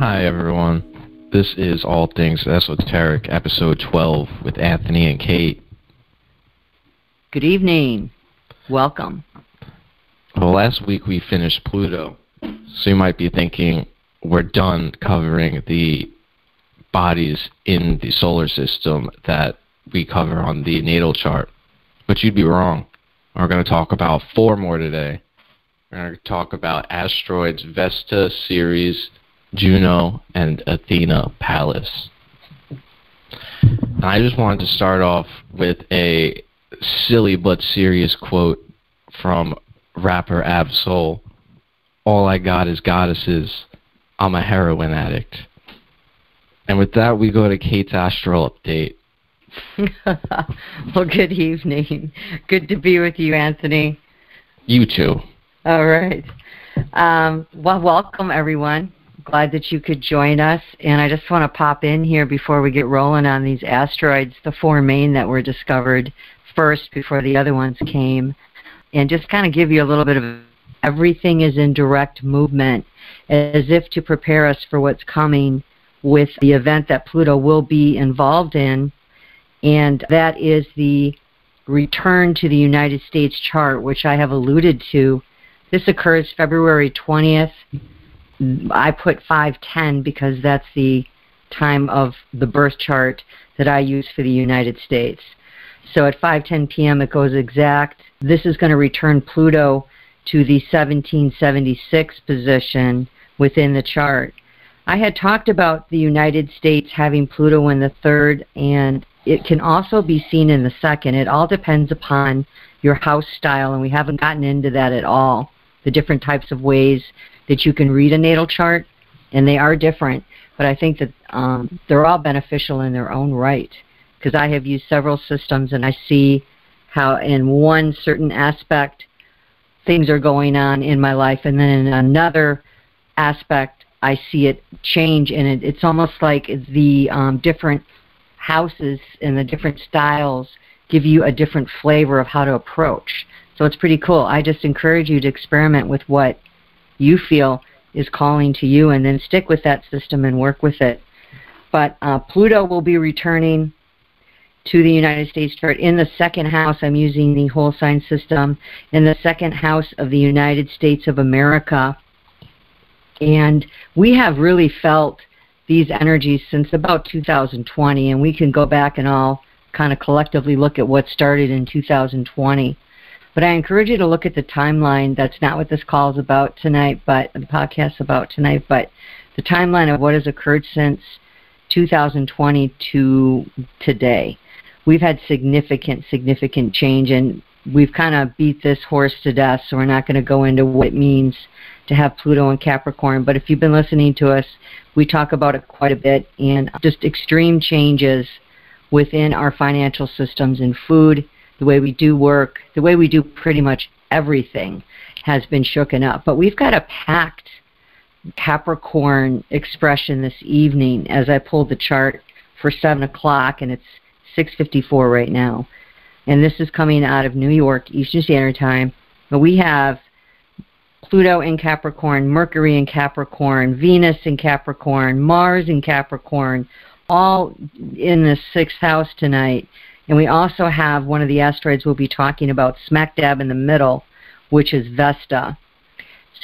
Hi everyone, this is All Things Esoteric, episode 12 with Anthony and Kate. Good evening. Welcome. Well, last week we finished Pluto, so you might be thinking we're done covering the bodies in the solar system that we cover on the natal chart, but you'd be wrong. We're going to talk about 4 more today. We're going to talk about asteroids Vesta, Ceres, Juno, and Athena Pallas. And I just wanted to start off with a silly but serious quote from rapper Ab-Soul. All I got is goddesses. I'm a heroin addict. And with that, we go to Kate's astral update. Well, good evening. Good to be with you, Anthony. You too. All right. Well, welcome, everyone. Glad that you could join us. And I just want to pop in here before we get rolling on these asteroids, the 4 main that were discovered first before the other ones came, and just kind of give you a little bit of everything is in direct movement, as if to prepare us for what's coming with the event that Pluto will be involved in, and that is the return to the United States chart, which I have alluded to. This occurs February 20th. I put 5/10 because that's the time of the birth chart that I use for the United States. So at 5:10 p.m. it goes exact. This is going to return Pluto to the 1776 position within the chart. I had talked about the United States having Pluto in the 3rd, and it can also be seen in the 2nd. It all depends upon your house style, and we haven't gotten into that at all, the different types of ways that you can read a natal chart, and they are different, but I think that they're all beneficial in their own right, because I have used several systems and I see how in one certain aspect things are going on in my life, and then in another aspect I see it change, and it's almost like the different houses and the different styles give you a different flavor of how to approach. So it's pretty cool. I just encourage you to experiment with what you feel is calling to you, and then stick with that system and work with it. But Pluto will be returning to the United States chart in the 2nd house. I'm using the whole sign system in the 2nd house of the United States of America. And we have really felt these energies since about 2020, and we can go back and all kind of collectively look at what started in 2020. But I encourage you to look at the timeline. That's not what this call is about tonight, but the podcast about tonight, but the timeline of what has occurred since 2020 to today. We've had significant change, and we've kind of beat this horse to death, so we're not going to go into what it means to have Pluto in Capricorn. But if you've been listening to us, we talk about it quite a bit, and just extreme changes within our financial systems and food, the way we do work, the way we do pretty much everything has been shooken up. But we've got a packed Capricorn expression this evening as I pulled the chart for 7 o'clock, and it's 6:54 right now. And this is coming out of New York, Eastern Standard Time. But we have Pluto in Capricorn, Mercury in Capricorn, Venus in Capricorn, Mars in Capricorn, all in the 6th house tonight. And we also have one of the asteroids we'll be talking about smack dab in the middle, which is Vesta.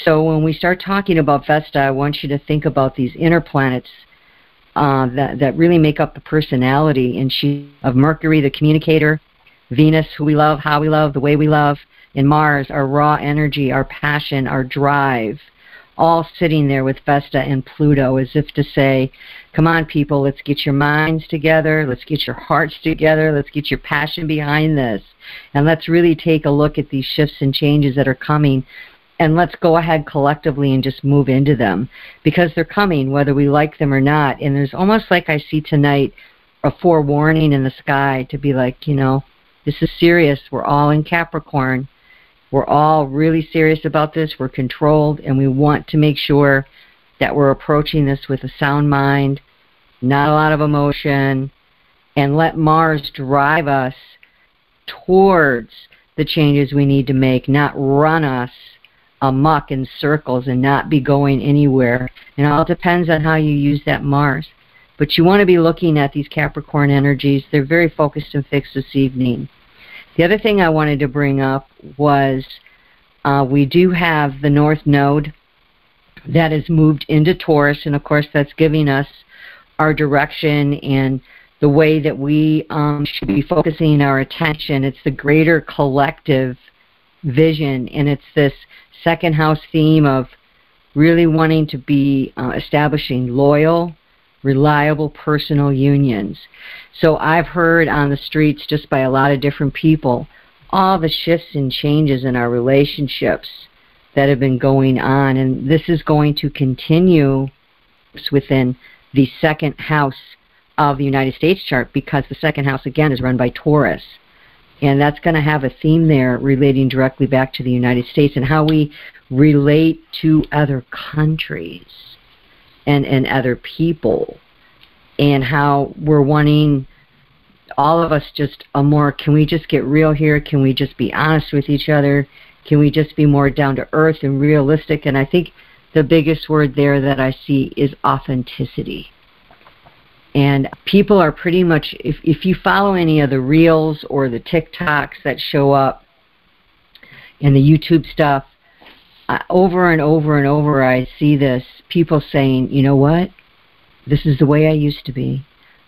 So when we start talking about Vesta, I want you to think about these inner planets that really make up the personality of Mercury, the communicator, Venus, who we love, how we love, the way we love, and Mars, our raw energy, our passion, our drive, all sitting there with Vesta and Pluto, as if to say, come on people, let's get your minds together, let's get your hearts together, let's get your passion behind this, and let's really take a look at these shifts and changes that are coming, and let's go ahead collectively and just move into them, because they're coming whether we like them or not. And there's almost like I see tonight a forewarning in the sky to be like, you know, this is serious. We're all in Capricorn. We're all really serious about this. We're controlled, and we want to make sure that we're approaching this with a sound mind, not a lot of emotion, and let Mars drive us towards the changes we need to make, not run us amok in circles and not be going anywhere. And it all depends on how you use that Mars. But you want to be looking at these Capricorn energies. They're very focused and fixed this evening. The other thing I wanted to bring up was we do have the North Node that has moved into Taurus, and of course that's giving us our direction and the way that we should be focusing our attention. It's the greater collective vision, and it's this second house theme of really wanting to be establishing loyal, reliable personal unions. So I've heard on the streets just by a lot of different people all the shifts and changes in our relationships that have been going on, and this is going to continue within the second house of the United States chart, because the second house again is run by Taurus, and that's going to have a theme there relating directly back to the United States and how we relate to other countries and other people, and how we're wanting all of us just a more, can we just get real here? Can we just be honest with each other? Can we just be more down to earth and realistic? And I think the biggest word there that I see is authenticity. And people are pretty much, if you follow any of the reels or the TikToks that show up and the YouTube stuff, over and over and over I see this, people saying, you know what, this is the way I used to be,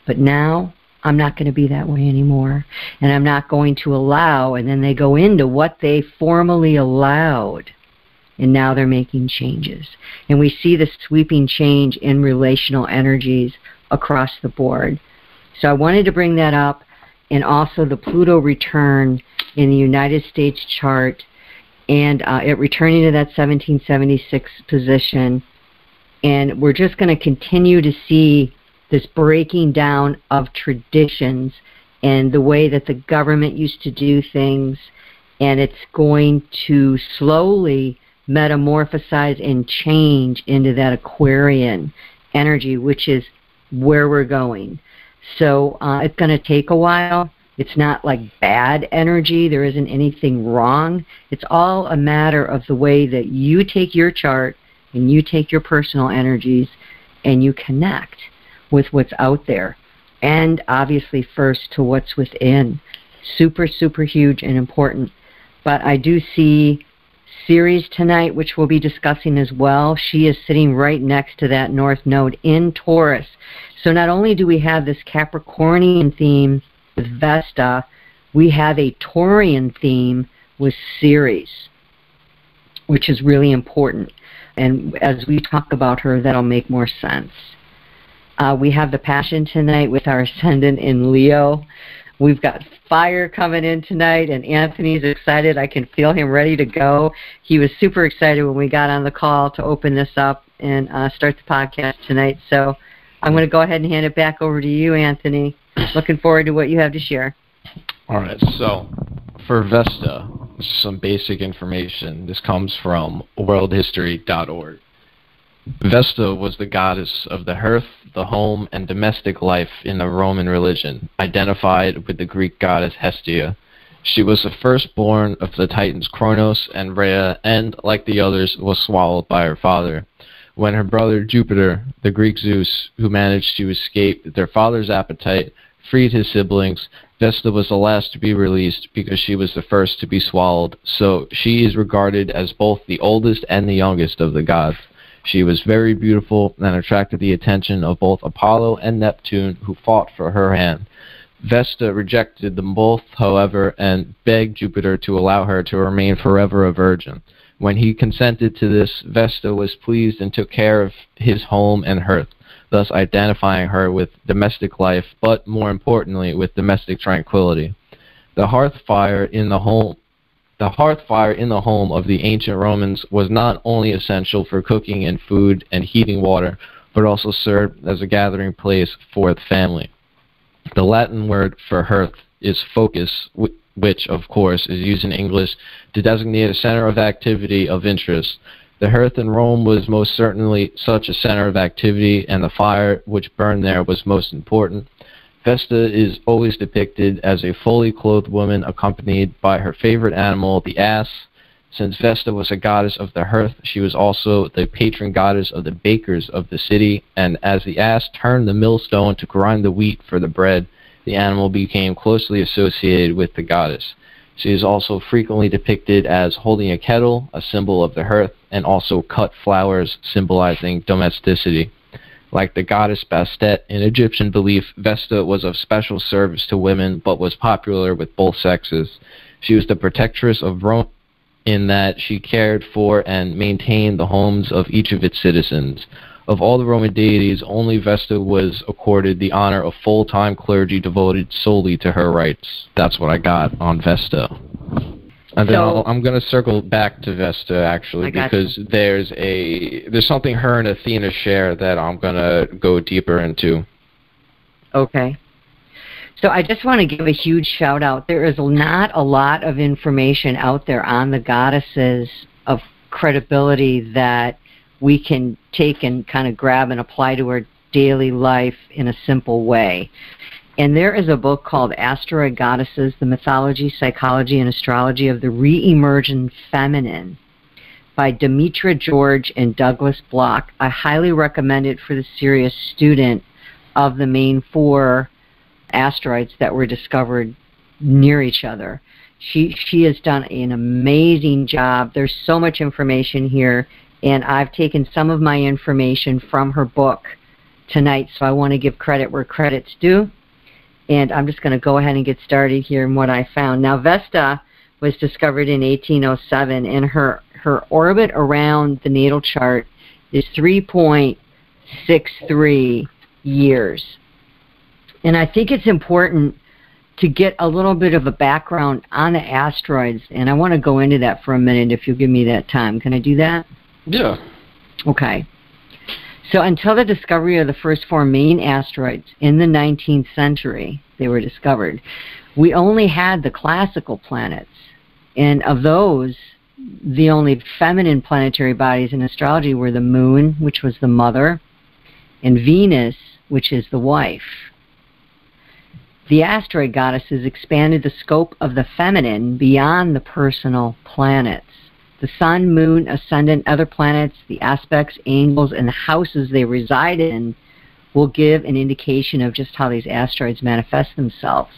but now I'm not going to be that way anymore, and I'm not going to allow, and then they go into what they formerly allowed, and now they're making changes. And we see this sweeping change in relational energies across the board. So I wanted to bring that up, and also the Pluto return in the United States chart, and it returning to that 1776 position. And we're just going to continue to see this breaking down of traditions and the way that the government used to do things, and it's going to slowly metamorphosize and change into that Aquarian energy, which is where we're going. So it's going to take a while. It's not like bad energy. There isn't anything wrong. It's all a matter of the way that you take your chart and you take your personal energies and you connect with what's out there. And obviously first to what's within. Super, super huge and important. But I do see Ceres tonight, which we'll be discussing as well. She is sitting right next to that North Node in Taurus. So not only do we have this Capricornian theme with Vesta, we have a Taurian theme with Ceres, which is really important. And as we talk about her, that'll make more sense. We have the Passion tonight with our Ascendant in Leo. We've got fire coming in tonight, and Anthony's excited. I can feel him ready to go. He was super excited when we got on the call to open this up and start the podcast tonight. So I'm going to go ahead and hand it back over to you, Anthony. Looking forward to what you have to share. All right, so for Vesta, some basic information. This comes from worldhistory.org. Vesta was the goddess of the hearth, the home, and domestic life in the Roman religion, identified with the Greek goddess Hestia. She was the firstborn of the Titans Kronos and Rhea, and, like the others, was swallowed by her father. When her brother Jupiter, the Greek Zeus, who managed to escape their father's appetite, freed his siblings, Vesta was the last to be released because she was the first to be swallowed, so she is regarded as both the oldest and the youngest of the gods. She was very beautiful and attracted the attention of both Apollo and Neptune, who fought for her hand. Vesta rejected them both, however, and begged Jupiter to allow her to remain forever a virgin. When he consented to this, Vesta was pleased and took care of his home and hearth, thus identifying her with domestic life, but more importantly, with domestic tranquility. The hearth fire in the home of the ancient Romans was not only essential for cooking and food and heating water, but also served as a gathering place for the family. The Latin word for hearth is focus, which, of course, is used in English to designate a center of activity of interest. The hearth in Rome was most certainly such a center of activity, and the fire which burned there was most important. Vesta is always depicted as a fully clothed woman accompanied by her favorite animal, the ass. Since Vesta was a goddess of the hearth, she was also the patron goddess of the bakers of the city, and as the ass turned the millstone to grind the wheat for the bread, the animal became closely associated with the goddess. She is also frequently depicted as holding a kettle, a symbol of the hearth, and also cut flowers, symbolizing domesticity. Like the goddess Bastet, in Egyptian belief, Vesta was of special service to women, but was popular with both sexes. She was the protectress of Rome, in that she cared for and maintained the homes of each of its citizens. Of all the Roman deities, only Vesta was accorded the honor of full-time clergy devoted solely to her rites. That's what I got on Vesta. And then I'm going to circle back to Vesta, actually, because there's something her and Athena share that I'm going to go deeper into. Okay. So I just want to give a huge shout out. There is not a lot of information out there on the goddesses of credibility that we can take and kind of grab and apply to our daily life in a simple way. And there is a book called Asteroid Goddesses, The Mythology, Psychology, and Astrology of the Re-Emergent Feminine by Demetra George and Douglas Bloch. I highly recommend it for the serious student of the main 4 asteroids that were discovered near each other. She has done an amazing job. There's so much information here, and I've taken some of my information from her book tonight, so I want to give credit where credit's due. And I'm just going to go ahead and get started here in what I found. Now, Vesta was discovered in 1807, and her orbit around the natal chart is 3.63 years. And I think it's important to get a little bit of a background on the asteroids, and I want to go into that for a minute if you'll give me that time. Can I do that? Yeah. Okay. So until the discovery of the first 4 main asteroids in the 19th century, they were discovered, we only had the classical planets. And of those, the only feminine planetary bodies in astrology were the moon, which was the mother, and Venus, which is the wife. The asteroid goddesses expanded the scope of the feminine beyond the personal planets. The sun, moon, ascendant, other planets, the aspects, angles, and the houses they reside in will give an indication of just how these asteroids manifest themselves.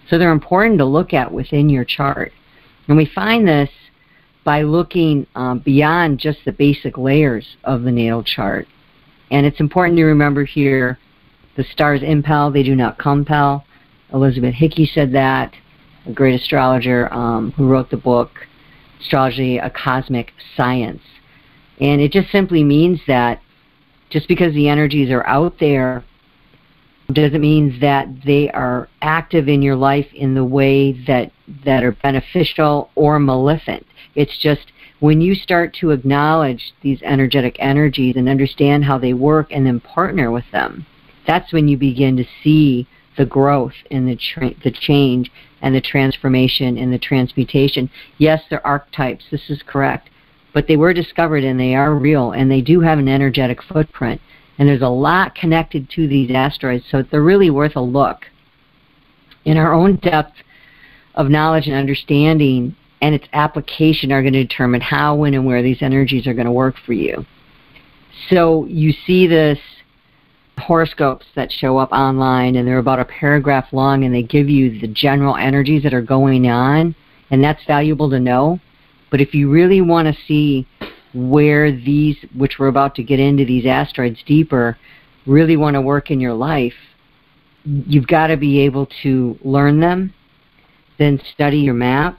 So they're important to look at within your chart. And we find this by looking beyond just the basic layers of the natal chart. And it's important to remember here, the stars impel, they do not compel. Elizabeth Hickey said that, a great astrologer who wrote the book, Astrology, A Cosmic Science. And it just simply means that just because the energies are out there doesn't mean that they are active in your life in the way that are beneficial or maleficent. It's just when you start to acknowledge these energetic energies and understand how they work and then partner with them, that's when you begin to see the growth and the change and the transformation and the transmutation. Yes, they're archetypes. This is correct. But they were discovered and they are real and they do have an energetic footprint. And there's a lot connected to these asteroids, so they're really worth a look. In our own depth of knowledge and understanding and its application are going to determine how, when, and where these energies are going to work for you. So you see this horoscopes that show up online, and they're about a paragraph long, and they give you the general energies that are going on, and that's valuable to know. But if you really want to see where these, which we're about to get into, these asteroids deeper, really want to work in your life, you've got to be able to learn them, then study your map,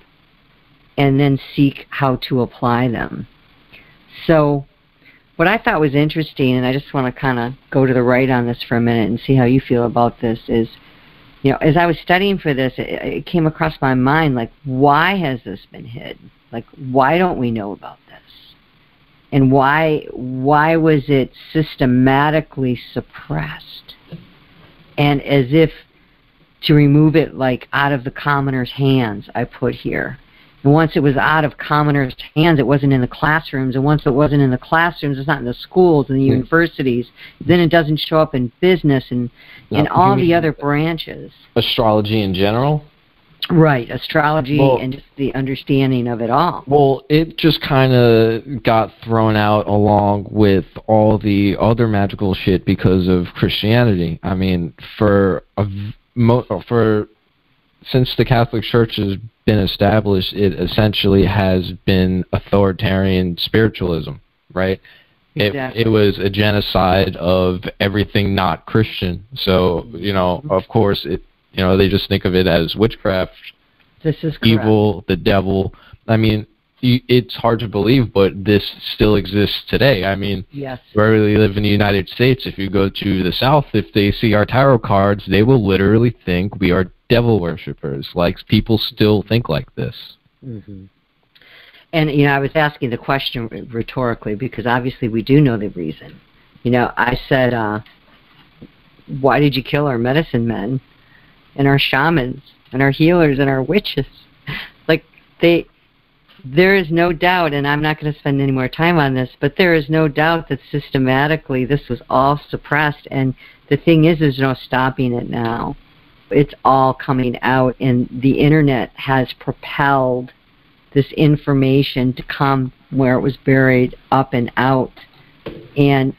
and then seek how to apply them. So what I thought was interesting, and I just want to kind of go to the right on this for a minute and see how you feel about this, is, you know, as I was studying for this, it came across my mind, like, why has this been hidden? Like, why don't we know about this? And why was it systematically suppressed? And as if to remove it, like, out of the commoner's hands, I put here. And once it was out of commoners' hands, it wasn't in the classrooms. And once it wasn't in the classrooms, it's not in the schools and the universities. Then it doesn't show up in business and all the other branches. Astrology in general? Right, astrology and just the understanding of it all. Well, it just kind of got thrown out along with all the other magical shit because of Christianity. I mean, since the Catholic Church has been established, it essentially has been authoritarian spiritualism, right? Exactly. It was a genocide of everything not Christian. So, you know, of course, they just think of it as witchcraft, this is correct. Evil, the devil. I mean, it's hard to believe, but this still exists today. I mean, yes. Where we live in the United States, if you go to the South, if they see our tarot cards, they will literally think we are devil worshippers. Like, people still think like this. Mm-hmm. And, you know, I was asking the question rhetorically because obviously we do know the reason. You know, I said, why did you kill our medicine men and our shamans and our healers and our witches? Like, there is no doubt, and I'm not going to spend any more time on this, but there is no doubt that systematically this was all suppressed. And the thing is, there's no stopping it now. It's all coming out, and the internet has propelled this information to come where it was buried up and out. And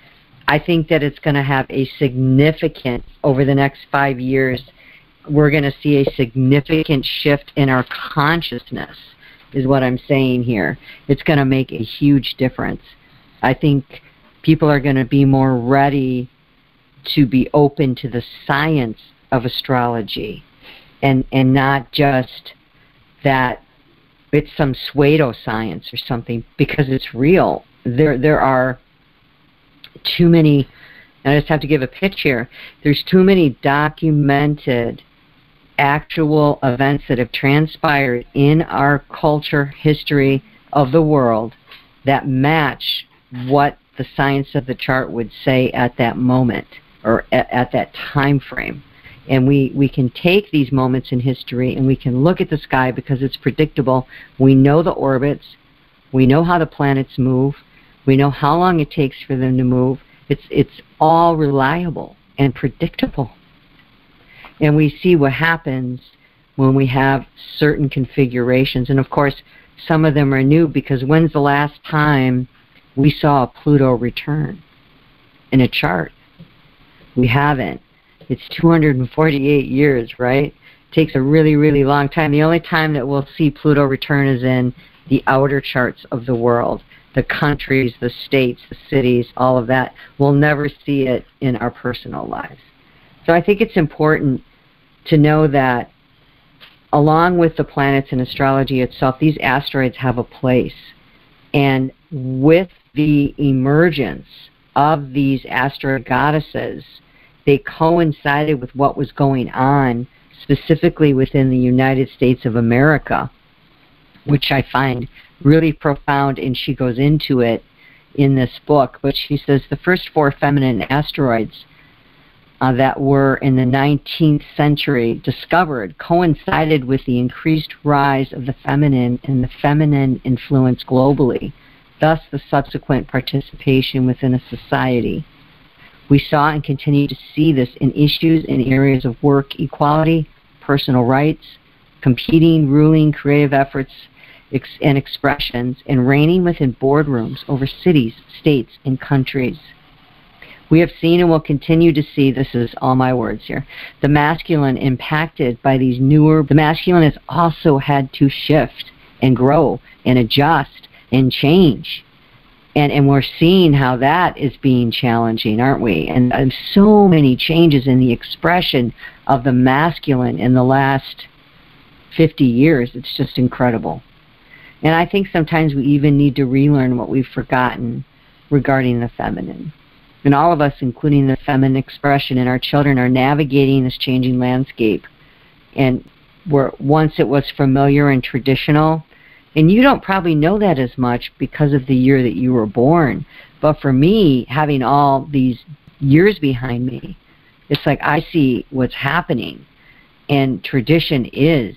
I think that it's going to have a significant, over the next 5 years, we're going to see a significant shift in our consciousness, is what I'm saying here. It's going to make a huge difference. I think people are going to be more ready to be open to the science of astrology and not just that it's some pseudoscience or something, because it's real. There are too many, I just have to give a pitch here, there's too many documented actual events that have transpired in our culture, history of the world that match what the science of the chart would say at that moment or at that time frame. And we can take these moments in history and we can look at the sky because it's predictable. We know the orbits. We know how the planets move. We know how long it takes for them to move. It's all reliable and predictable. And we see what happens when we have certain configurations. And of course, some of them are new, because when's the last time we saw a Pluto return in a chart? We haven't. It's 248 years, right? It takes a really, really long time. The only time that we'll see Pluto return is in the outer charts of the world. The countries, the states, the cities, all of that. We'll never see it in our personal lives. So I think it's important to know that along with the planets and astrology itself, these asteroids have a place. And with the emergence of these asteroid goddesses, they coincided with what was going on specifically within the United States of America, which I find really profound, and she goes into it in this book. But she says the first 4 feminine asteroids that were in the 19th century discovered coincided with the increased rise of the feminine and the feminine influence globally, thus the subsequent participation within a society. We saw and continue to see this in issues in areas of work equality, personal rights, competing, ruling, creative efforts, and expressions, and reigning within boardrooms over cities, states, and countries. We have seen and will continue to see, this is all my words here, the masculine impacted by these newer, the masculine has also had to shift and grow and adjust and change. And we're seeing how that is being challenging, aren't we? And so many changes in the expression of the masculine in the last 50 years. It's just incredible. And I think sometimes we even need to relearn what we've forgotten regarding the feminine. And all of us, including the feminine expression, and our children are navigating this changing landscape. And where once it was familiar and traditional, and you don't probably know that as much because of the year that you were born. But for me, having all these years behind me, it's like I see what's happening. And tradition is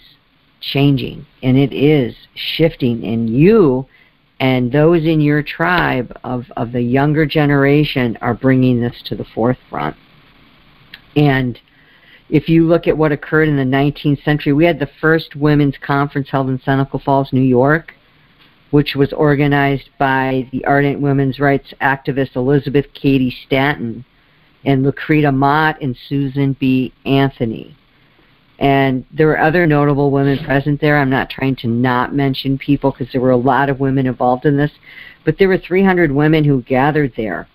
changing, and it is shifting. And you and those in your tribe of the younger generation are bringing this to the forefront. And, if you look at what occurred in the 19th century, we had the first women's conference held in Seneca Falls, New York, which was organized by the ardent women's rights activist Elizabeth Cady Stanton and Lucreta Mott and Susan B. Anthony. And there were other notable women present there. I'm not trying to not mention people because there were a lot of women involved in this. But there were 300 women who gathered there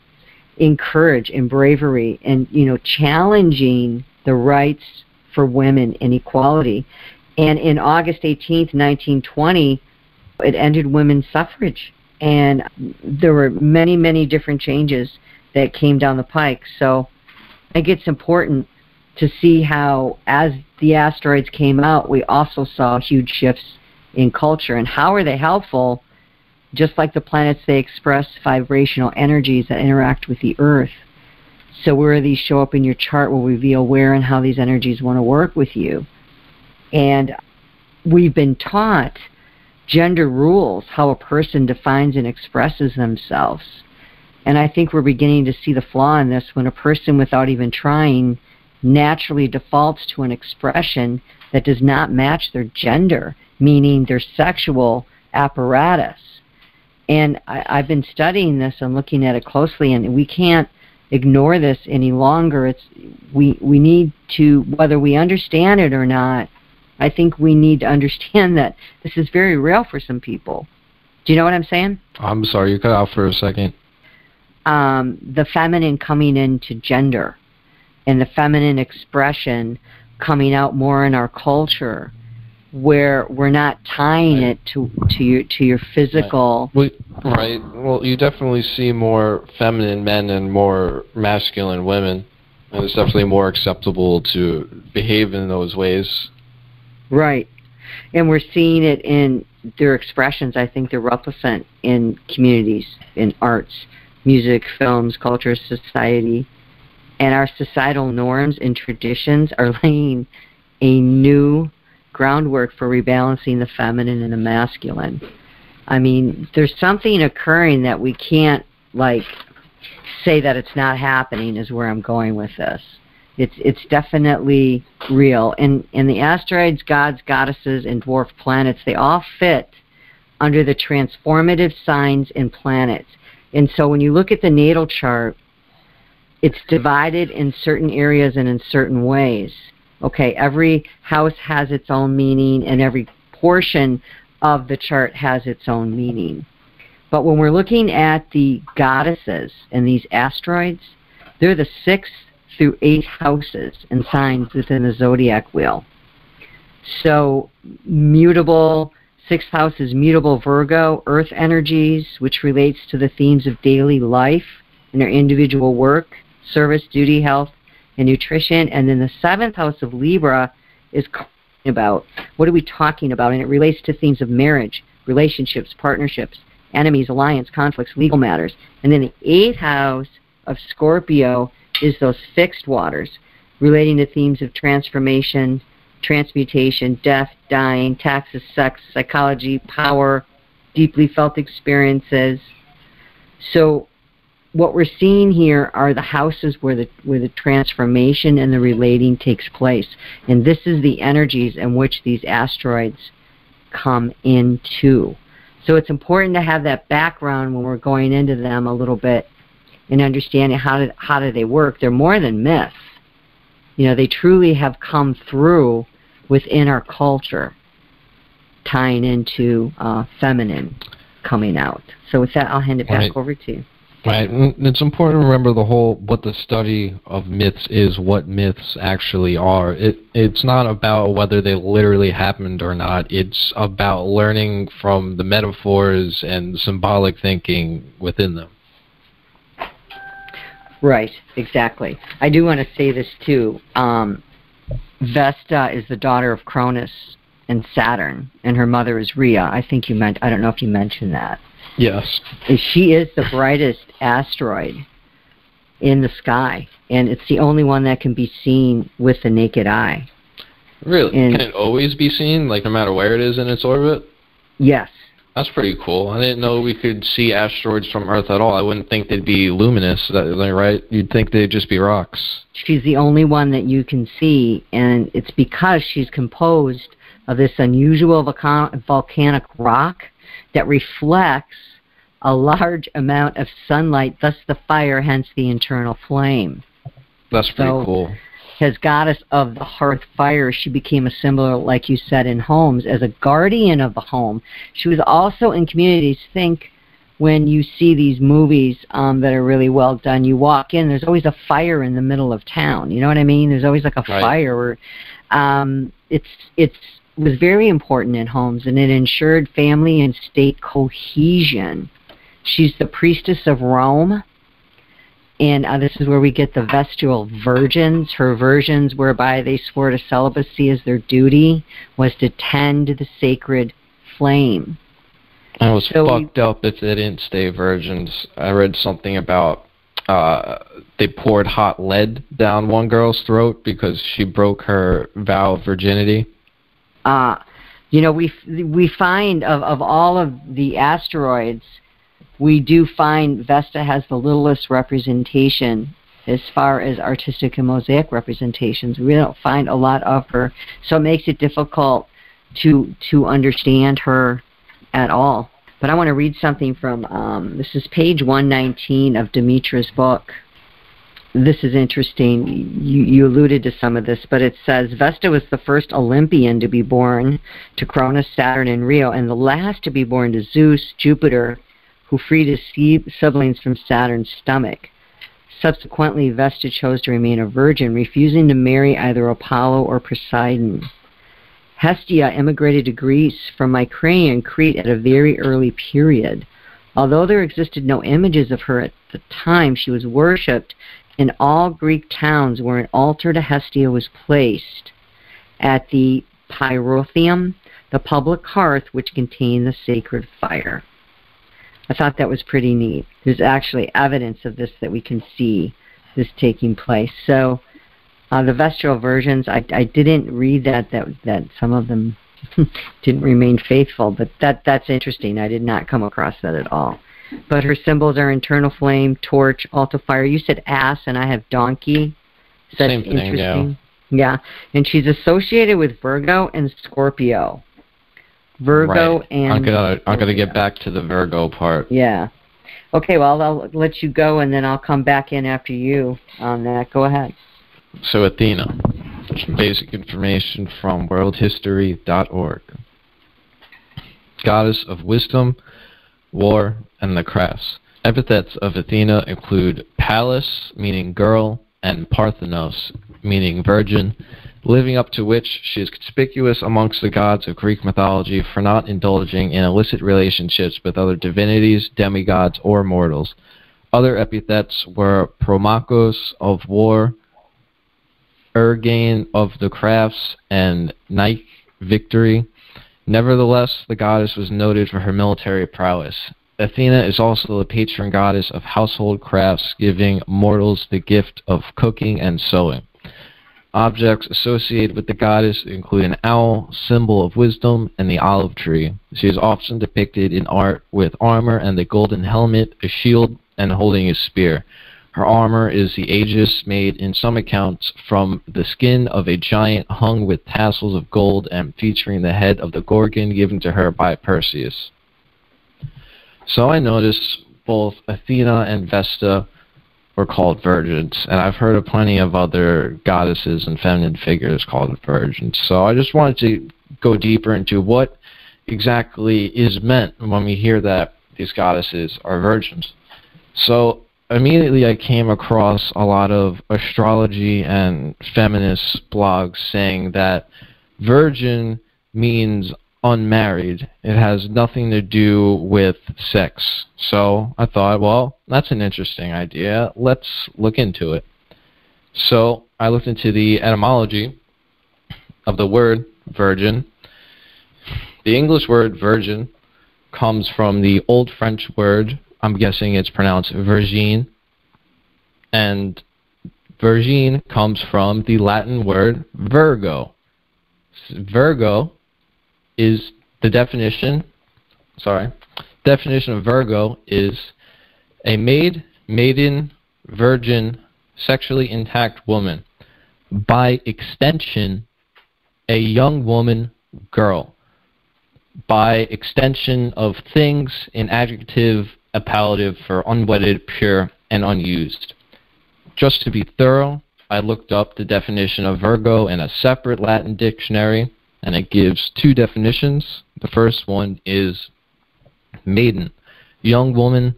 in courage and bravery and, challenging the rights for women and equality. And in August 18th, 1920, it ended women's suffrage. And there were many, many different changes that came down the pike. So I think it's important to see how, as the asteroids came out, we also saw huge shifts in culture. And how are they helpful? Just like the planets, they express vibrational energies that interact with the Earth. So where these show up in your chart will reveal where and how these energies want to work with you. And we've been taught gender rules, how a person defines and expresses themselves. And I think we're beginning to see the flaw in this when a person, without even trying, naturally defaults to an expression that does not match their gender, meaning their sexual apparatus. And I've been studying this and looking at it closely, and we can't ignore this any longer. We need to, whether we understand it or not, I think we need to understand that this is very real for some people. Do you know what I'm saying? I'm sorry, you cut out for a second. The feminine coming into gender and the feminine expression coming out more in our culture, where we're not tying it to your physical. Right. Well, you definitely see more feminine men and more masculine women, and it's definitely more acceptable to behave in those ways. Right. And we're seeing it in their expressions. I think they're represent in communities, in arts, music, films, culture, society. And our societal norms and traditions are laying a new groundwork for rebalancing the feminine and the masculine. I mean, there's something occurring that we can't, say that it's not happening is where I'm going with this. It's definitely real. And the asteroids, gods, goddesses, and dwarf planets, they all fit under the transformative signs and planets. And so when you look at the natal chart, it's divided in certain areas and in certain ways. Okay, every house has its own meaning, and every portion of the chart has its own meaning. But when we're looking at the goddesses and these asteroids, they're the 6th through 8th houses and signs within the zodiac wheel. So mutable, 6th house is mutable Virgo, earth energies, which relates to the themes of daily life and our individual work, service, duty, health, and nutrition. And then the 7th house of Libra is about what are we talking about, and it relates to themes of marriage, relationships, partnerships, enemies, alliance, conflicts, legal matters. And then the 8th house of Scorpio is those fixed waters relating to themes of transformation, transmutation, death, dying, taxes, sex, psychology, power, deeply felt experiences. So what we're seeing here are the houses where the transformation and the relating takes place. And this is the energies in which these asteroids come into. So it's important to have that background when we're going into them a little bit and understanding how do they work. They're more than myths. They truly have come through within our culture, tying into feminine coming out. So with that, I'll hand it back over to you. Right. It's important to remember what the study of myths is, what myths actually are. It's not about whether they literally happened or not. It's about learning from the metaphors and symbolic thinking within them. Right, exactly. I do want to say this too. Vesta is the daughter of Cronus and Saturn, and her mother is Rhea. I don't know if you mentioned that. Yes. She is the brightest asteroid in the sky, and it's the only one that can be seen with the naked eye. Really? Can it always be seen, no matter where it is in its orbit? Yes. That's pretty cool. I didn't know we could see asteroids from Earth at all. I wouldn't think they'd be luminous, right? You'd think they'd just be rocks. She's the only one that you can see, and it's because she's composed of this unusual volcanic rock that reflects a large amount of sunlight, thus the fire, hence the internal flame. That's pretty cool. As goddess of the hearth fire, she became a symbol, like you said, in homes, as a guardian of the home. She was also in communities. Think when you see these movies that are really well done, you walk in, there's always a fire in the middle of town. You know what I mean? There's always like a fire. Where, it was very important in homes, and it ensured family and state cohesion. She's the priestess of Rome. And this is where we get the Vestal virgins. Her virgins, whereby they swore to celibacy as their duty, was to tend the sacred flame. I was fucked up if they didn't stay virgins. I read something about they poured hot lead down one girl's throat because she broke her vow of virginity. You know, we find of all of the asteroids, we do find Vesta has the littlest representation as far as artistic and mosaic representations. We don't find a lot of her, so it makes it difficult to understand her at all. But I want to read something from, this is page 119 of Demetra's book. This is interesting. You alluded to some of this, but it says, Vesta was the first Olympian to be born to Cronus, Saturn, and Rio, and the last to be born to Zeus, Jupiter, who freed his siblings from Saturn's stomach. Subsequently, Vesta chose to remain a virgin, refusing to marry either Apollo or Poseidon. Hestia immigrated to Greece from Mycenaean Crete at a very early period. Although there existed no images of her at the time, she was worshipped in all Greek towns where an altar to Hestia was placed at the Pyrotheum, the public hearth which contained the sacred fire. I thought that was pretty neat. There's actually evidence of this that we can see this taking place. So the Vestal versions, I didn't read that some of them didn't remain faithful, but that's interesting. I did not come across that at all. But her symbols are internal flame, torch, altar fire. You said ass, and I have donkey. So same thing, interesting. Yeah, and she's associated with Virgo and Scorpio. Virgo and I'm gonna get back to the Virgo part. Yeah. Okay, well, I'll let you go, and then I'll come back in after you on that. Go ahead. So Athena, some basic information from worldhistory.org. Goddess of wisdom, war, and the crafts. Epithets of Athena include Pallas, meaning girl, and Parthenos, meaning virgin, living up to which she is conspicuous amongst the gods of Greek mythology for not indulging in illicit relationships with other divinities, demigods, or mortals. Other epithets were Promachos of war, Ergane of the crafts, and Nike, victory. Nevertheless, the goddess was noted for her military prowess. Athena is also the patron goddess of household crafts, giving mortals the gift of cooking and sewing. Objects associated with the goddess include an owl, symbol of wisdom, and the olive tree. She is often depicted in art with armor and the golden helmet, a shield, and holding a spear. Her armor is the aegis, made in some accounts from the skin of a giant hung with tassels of gold and featuring the head of the Gorgon given to her by Perseus. So I noticed both Athena and Vesta were called virgins, and I've heard of plenty of other goddesses and feminine figures called virgins. So I just wanted to go deeper into what exactly is meant when we hear that these goddesses are virgins. So immediately I came across a lot of astrology and feminist blogs saying that virgin means unmarried. It has nothing to do with sex. So I thought, well, that's an interesting idea. Let's look into it. So I looked into the etymology of the word virgin. The English word virgin comes from the Old French word, I'm guessing it's pronounced virgin, and virgin comes from the Latin word Virgo. Virgo is the definition, definition of Virgo is a maiden, virgin, sexually intact woman. By extension, a young woman, girl. By extension of things, an adjective, appellative for unwedded, pure, and unused. Just to be thorough, I looked up the definition of Virgo in a separate Latin dictionary, and it gives two definitions. The first one is maiden, young woman,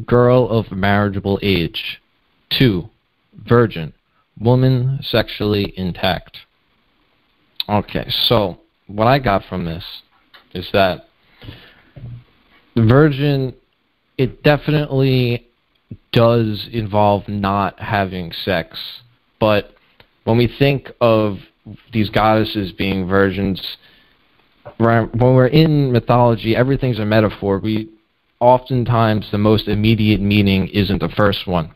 girl of marriageable age. 2, virgin, woman sexually intact. Okay, so what I got from this is that the virgin, it definitely does involve not having sex, but when we think of these goddesses being virgins, when we're in mythology, everything's a metaphor. Oftentimes the most immediate meaning isn't the first one,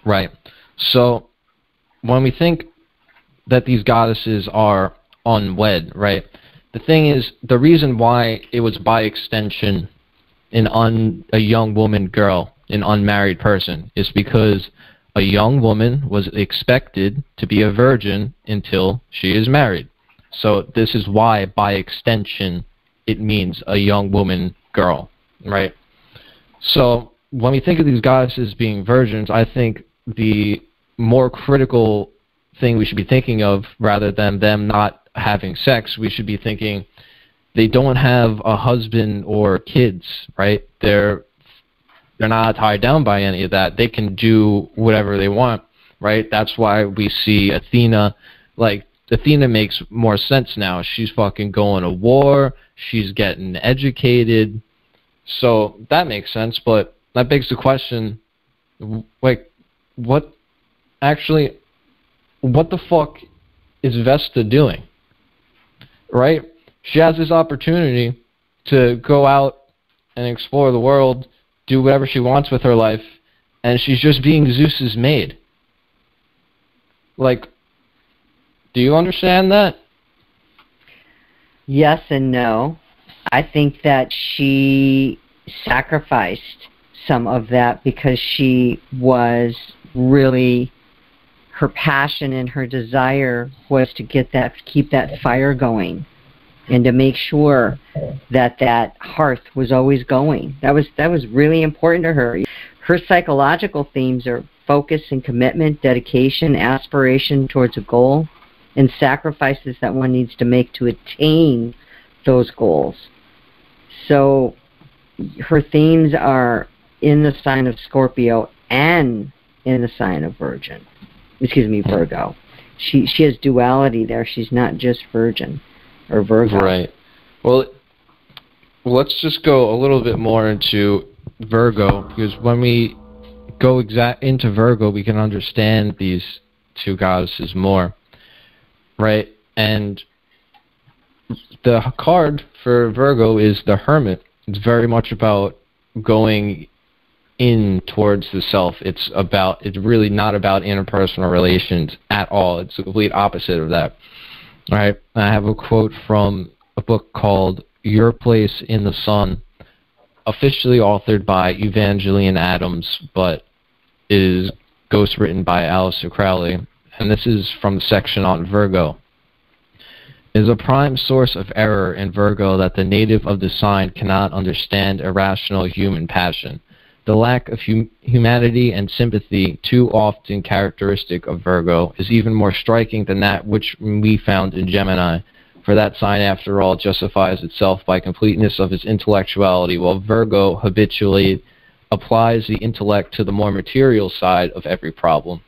right? So when we think that these goddesses are unwed, right, the thing is, the reason why it was by extension a young woman, girl, an unmarried person, is because a young woman was expected to be a virgin until she is married. So this is why, by extension, it means a young woman, girl, right? So when we think of these goddesses being virgins, I think the more critical thing we should be thinking of, rather than them not having sex, we should be thinking they don't have a husband or kids, right? They're not tied down by any of that. They can do whatever they want, right? That's why we see Athena, like, Athena makes more sense now. She's fucking going to war. She's getting educated. So that makes sense, but that begs the question, like, what the fuck is Vesta doing? Right? She has this opportunity to go out and explore the world, do whatever she wants with her life, and she's just being Zeus's maid. Like, do you understand that? Yes and no. I think that she sacrificed some of that because she was really, her passion and her desire was to keep that fire going and to make sure that that hearth was always going. That was really important to her. Her psychological themes are focus and commitment, dedication, aspiration towards a goal, and sacrifices that one needs to make to attain those goals. So her themes are in the sign of Scorpio and in the sign of Virgo. She has duality there. She's not just virgin or Virgo. Right. Well, let's just go a little bit more into Virgo, because when we go into Virgo, we can understand these two goddesses more. Right? And the card for Virgo is the Hermit. It's very much about going in towards the self. It's really not about interpersonal relations at all. It's the complete opposite of that. All right? I have a quote from a book called Your Place in the Sun, officially authored by Evangeline Adams, but is ghostwritten by Aleister Crowley. And this is from the section on Virgo. It is a prime source of error in Virgo that the native of the sign cannot understand irrational human passion. The lack of humanity and sympathy, too often characteristic of Virgo, is even more striking than that which we found in Gemini. For that sign, after all, justifies itself by completeness of its intellectuality, while Virgo habitually applies the intellect to the more material side of every problem.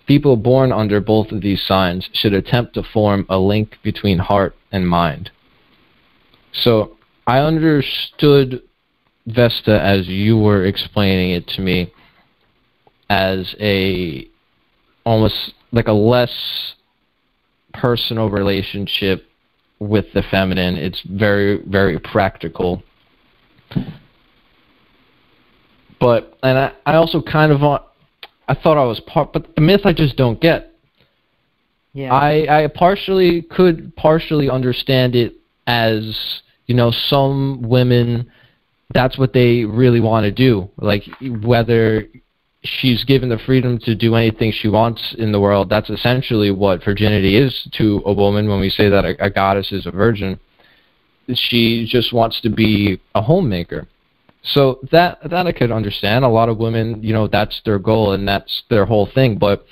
People born under both of these signs should attempt to form a link between heart and mind. So I understood Vesta, as you were explaining it to me, as almost like a less personal relationship with the feminine. It's very, very practical. But, and I also kind of I thought I was but the myth I just don't get. Yeah. I could partially understand it as, you know, some women, that's what they really want to do. Like, whether she's given the freedom to do anything she wants in the world, that's essentially what virginity is to a woman. When we say that a goddess is a virgin, she just wants to be a homemaker. So that I could understand. A lot of women, you know, that's their goal and that's their whole thing. But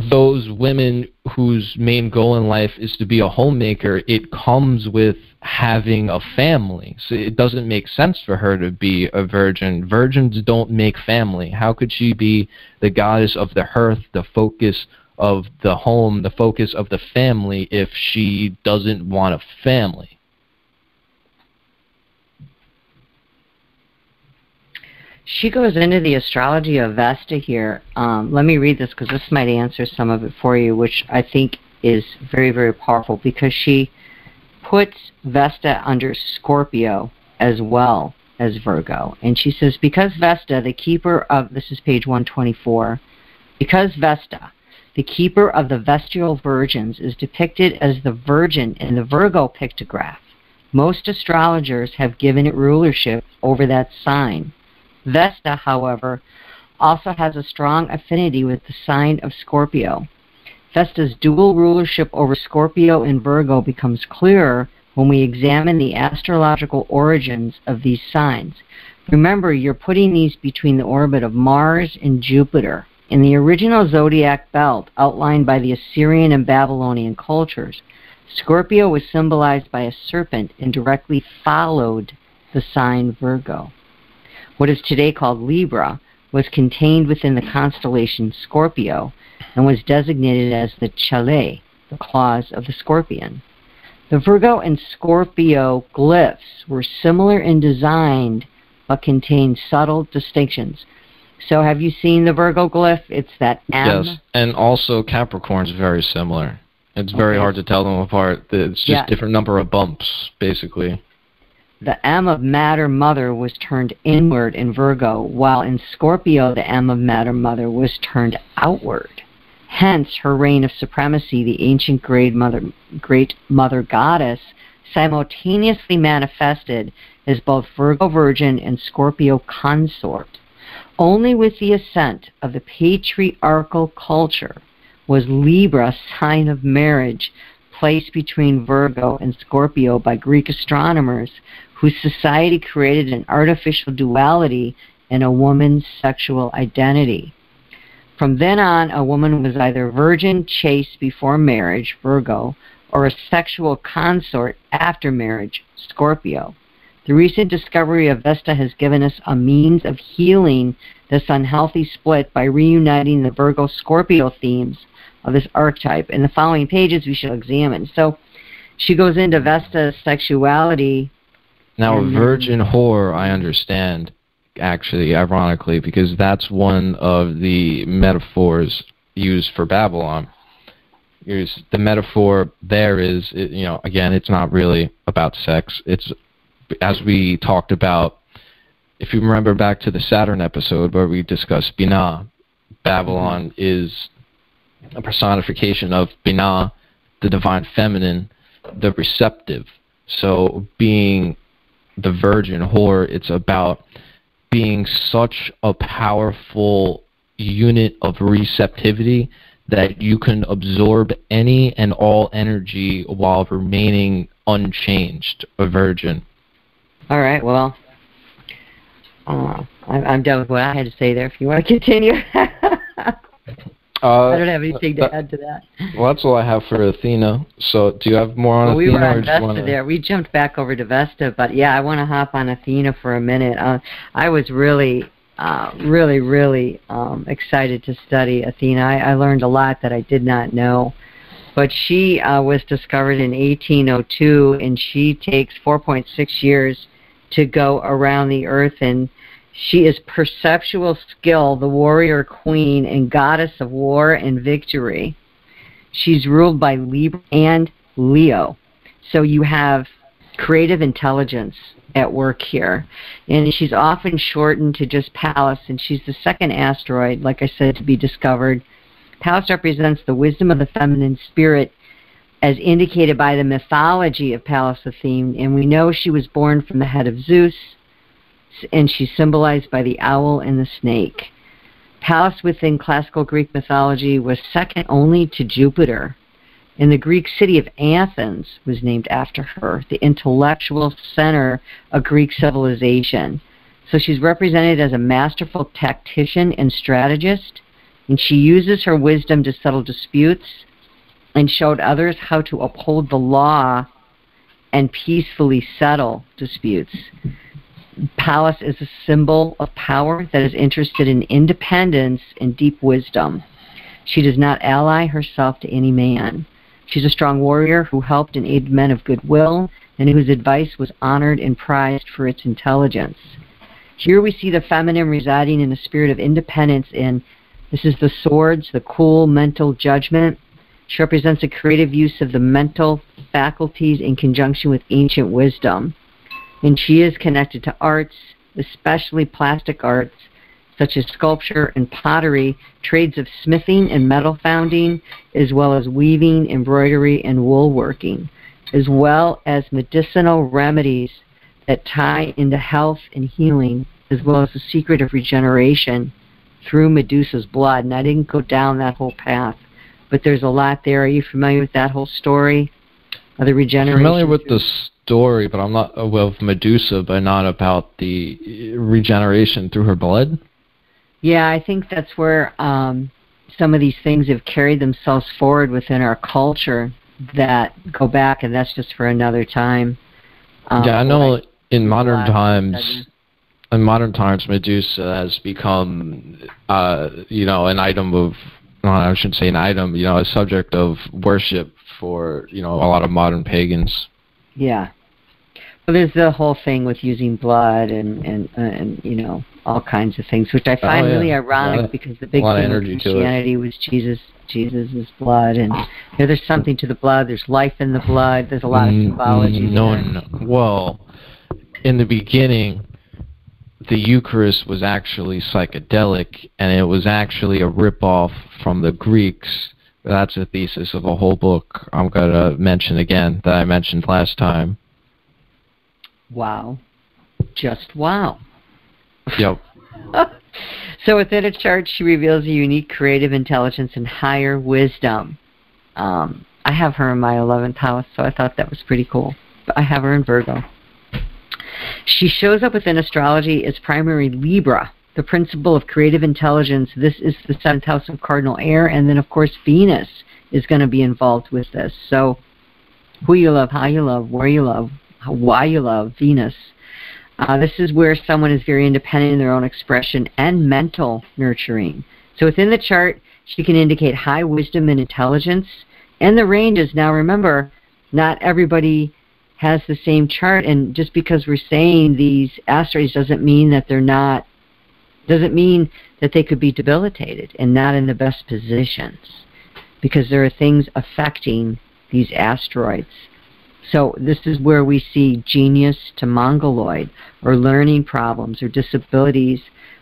those women whose main goal in life is to be a homemaker, it comes with having a family. So it doesn't make sense for her to be a virgin. Virgins don't make family. How could she be the goddess of the hearth, the focus of the home, the focus of the family, if she doesn't want a family? She goes into the astrology of Vesta here. Let me read this because this might answer some of it for you, which I think is very, very powerful, because she puts Vesta under Scorpio as well as Virgo. And she says, because Vesta, the keeper of, this is page 124, because Vesta, the keeper of the Vestial Virgins, is depicted as the Virgin in the Virgo pictograph, most astrologers have given it rulership over that sign. Vesta, however, also has a strong affinity with the sign of Scorpio. Vesta's dual rulership over Scorpio and Virgo becomes clearer when we examine the astrological origins of these signs. Remember, you're putting these between the orbit of Mars and Jupiter. In the original zodiac belt outlined by the Assyrian and Babylonian cultures, Scorpio was symbolized by a serpent and directly followed the sign Virgo. What is today called Libra was contained within the constellation Scorpio and was designated as the chale, the claws of the scorpion. The Virgo and Scorpio glyphs were similar in design but contained subtle distinctions. So have you seen the Virgo glyph? It's that M. Yes, and also Capricorn's very similar. It's very hard to tell them apart. It's just different number of bumps, basically. The M of Matter Mother was turned inward in Virgo, while in Scorpio the M of Matter Mother was turned outward. Hence, her reign of supremacy, the ancient great mother goddess, simultaneously manifested as both Virgo Virgin and Scorpio consort. Only with the ascent of the patriarchal culture was Libra, sign of marriage, placed between Virgo and Scorpio by Greek astronomers, whose society created an artificial duality in a woman's sexual identity. From then on, a woman was either virgin, chaste before marriage, Virgo, or a sexual consort after marriage, Scorpio. The recent discovery of Vesta has given us a means of healing this unhealthy split by reuniting the Virgo-Scorpio themes of this archetype. In the following pages, we shall examine. So she goes into Vesta's sexuality. Now, a virgin whore, I understand, actually, ironically, because that's one of the metaphors used for Babylon. The metaphor there is, you know, again, it's not really about sex. It's, as we talked about, if you remember back to the Saturn episode where we discussed Binah, Babylon is a personification of Binah, the divine feminine, the receptive. So being the virgin whore, it's about being such a powerful unit of receptivity that you can absorb any and all energy while remaining unchanged, a virgin. All right, well, I'm done with what I had to say there. If you want to continue. I don't have anything to add to that. Well, that's all I have for Athena. So do you have more on Athena? We were on Vesta there. We jumped back over to Vesta, but yeah, I want to hop on Athena for a minute. I was really excited to study Athena. I learned a lot that I did not know. But she was discovered in 1802, and she takes 4.6 years to go around the Earth, and she is perceptual skill, the warrior queen and goddess of war and victory. She's ruled by Libra and Leo. So you have creative intelligence at work here. And she's often shortened to just Pallas, and she's the second asteroid, like I said, to be discovered. Pallas represents the wisdom of the feminine spirit as indicated by the mythology of Pallas Athene, and we know she was born from the head of Zeus, and she's symbolized by the owl and the snake. Pallas within classical Greek mythology was second only to Jupiter, and the Greek city of Athens was named after her, the intellectual center of Greek civilization. So she's represented as a masterful tactician and strategist, and she uses her wisdom to settle disputes and showed others how to uphold the law and peacefully settle disputes. Pallas is a symbol of power that is interested in independence and deep wisdom. She does not ally herself to any man. She's a strong warrior who helped and aided men of goodwill and whose advice was honored and prized for its intelligence. Here we see the feminine residing in a spirit of independence, and this is the swords, the cool mental judgment. She represents a creative use of the mental faculties in conjunction with ancient wisdom. And she is connected to arts, especially plastic arts, such as sculpture and pottery, trades of smithing and metal founding, as well as weaving, embroidery, and woolworking, as well as medicinal remedies that tie into health and healing, as well as the secret of regeneration through Medusa's blood. And I didn't go down that whole path, but there's a lot there. Are you familiar with that whole story of the regeneration? I'm familiar with the story, but I'm not with Medusa, but not about the regeneration through her blood. Yeah, I think that's where some of these things have carried themselves forward within our culture that go back, and that's just for another time. Yeah, I know in modern times, Medusa has become, an item of, well, I shouldn't say an item, a subject of worship for, a lot of modern pagans. Yeah. Well, there's the whole thing with using blood and all kinds of things, which I find really ironic because the big thing with Christianity was Jesus' blood, and there's something to the blood. There's life in the blood. There's a lot of symbology. No. Well, in the beginning, the Eucharist was actually psychedelic, and it was actually a ripoff from the Greeks. That's a thesis of a whole book I'm going to mention again that I mentioned last time. Wow. Just wow. Yep. So within a chart, she reveals a unique creative intelligence and higher wisdom. I have her in my 11th house, so I thought that was pretty cool. But I have her in Virgo. She shows up within astrology as primary Libra, the principle of creative intelligence. This is the 7th house of cardinal air, and then, of course, Venus is going to be involved with this. So who you love, how you love, where you love, why you love, Venus. This is where someone is very independent in their own expression and mental nurturing. So within the chart, she can indicate high wisdom and intelligence, and the ranges. Now remember, not everybody has the same chart, and just because we're saying these asteroids doesn't mean that they could be debilitated and not in the best positions, because there are things affecting these asteroids. So this is where we see genius to mongoloid, or learning problems or disabilities,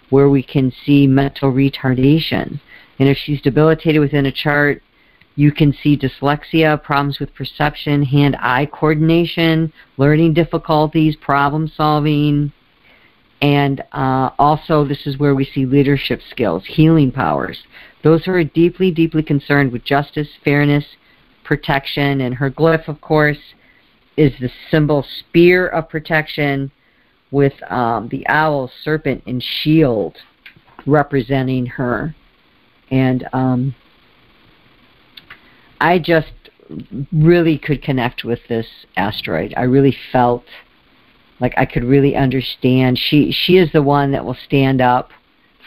where we can see mental retardation. And if she's debilitated within a chart, you can see dyslexia, problems with perception, hand-eye coordination, learning difficulties, problem solving, and also this is where we see leadership skills, healing powers. Those who are deeply, deeply concerned with justice, fairness, protection, and her glyph, of course, is the symbol spear of protection with the owl, serpent, and shield representing her. And I just really could connect with this asteroid. I really felt like I could really understand. She is the one that will stand up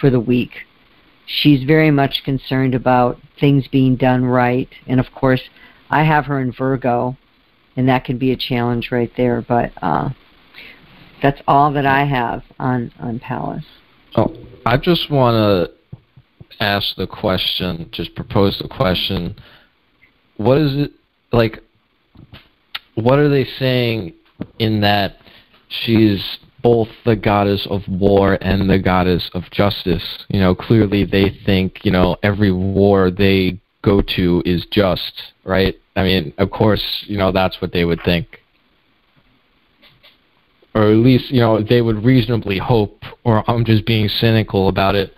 for the weak. She's very much concerned about things being done right. And of course, I have her in Virgo, and that can be a challenge right there. But that's all that I have on Pallas. Oh, I just want to ask the question, just propose the question. What is it, like, what are they saying in that she's both the goddess of war and the goddess of justice? Clearly they think, every war they go to is just, right? I mean, of course, that's what they would think. or at least, you know, they would reasonably hope, or I'm just being cynical about it.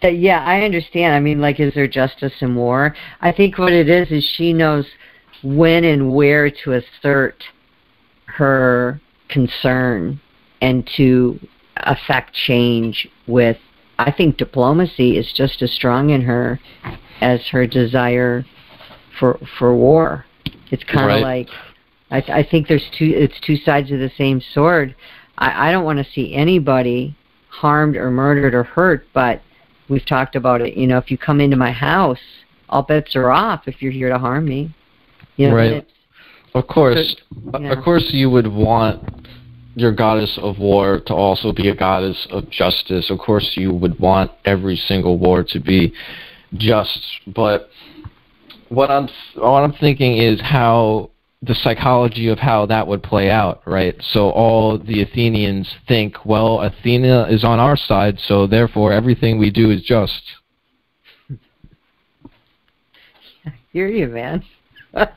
Yeah, I understand. I mean, like, is there justice in war? I think what it is she knows when and where to assert her concern and to affect change with, I think diplomacy is just as strong in her as her desire for war. It's kind of like, I think it's two sides of the same sword. I don't want to see anybody harmed or murdered or hurt, but we've talked about it. You know, if you come into my house, all bets are off if you're here to harm me. You know, right. Of course. So, yeah. Of course you would want your goddess of war to also be a goddess of justice. Of course you would want every single war to be just. But what I'm thinking is how the psychology of how that would play out, right? So all the Athenians think, well, Athena is on our side, so therefore everything we do is just. I hear you, man. I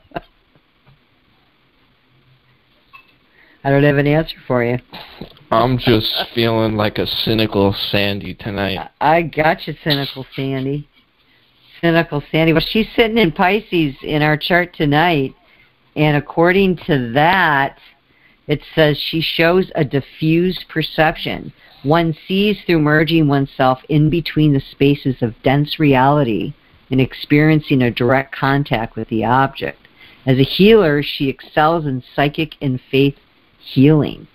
don't have an answer for you. I'm just feeling like a cynical Sandy tonight. I got you, cynical Sandy. Cynical Sandy. Well, she's sitting in Pisces in our chart tonight, and according to that, it says she shows a diffused perception. One sees through merging oneself in between the spaces of dense reality and experiencing a direct contact with the object. As a healer, she excels in psychic and faith healing.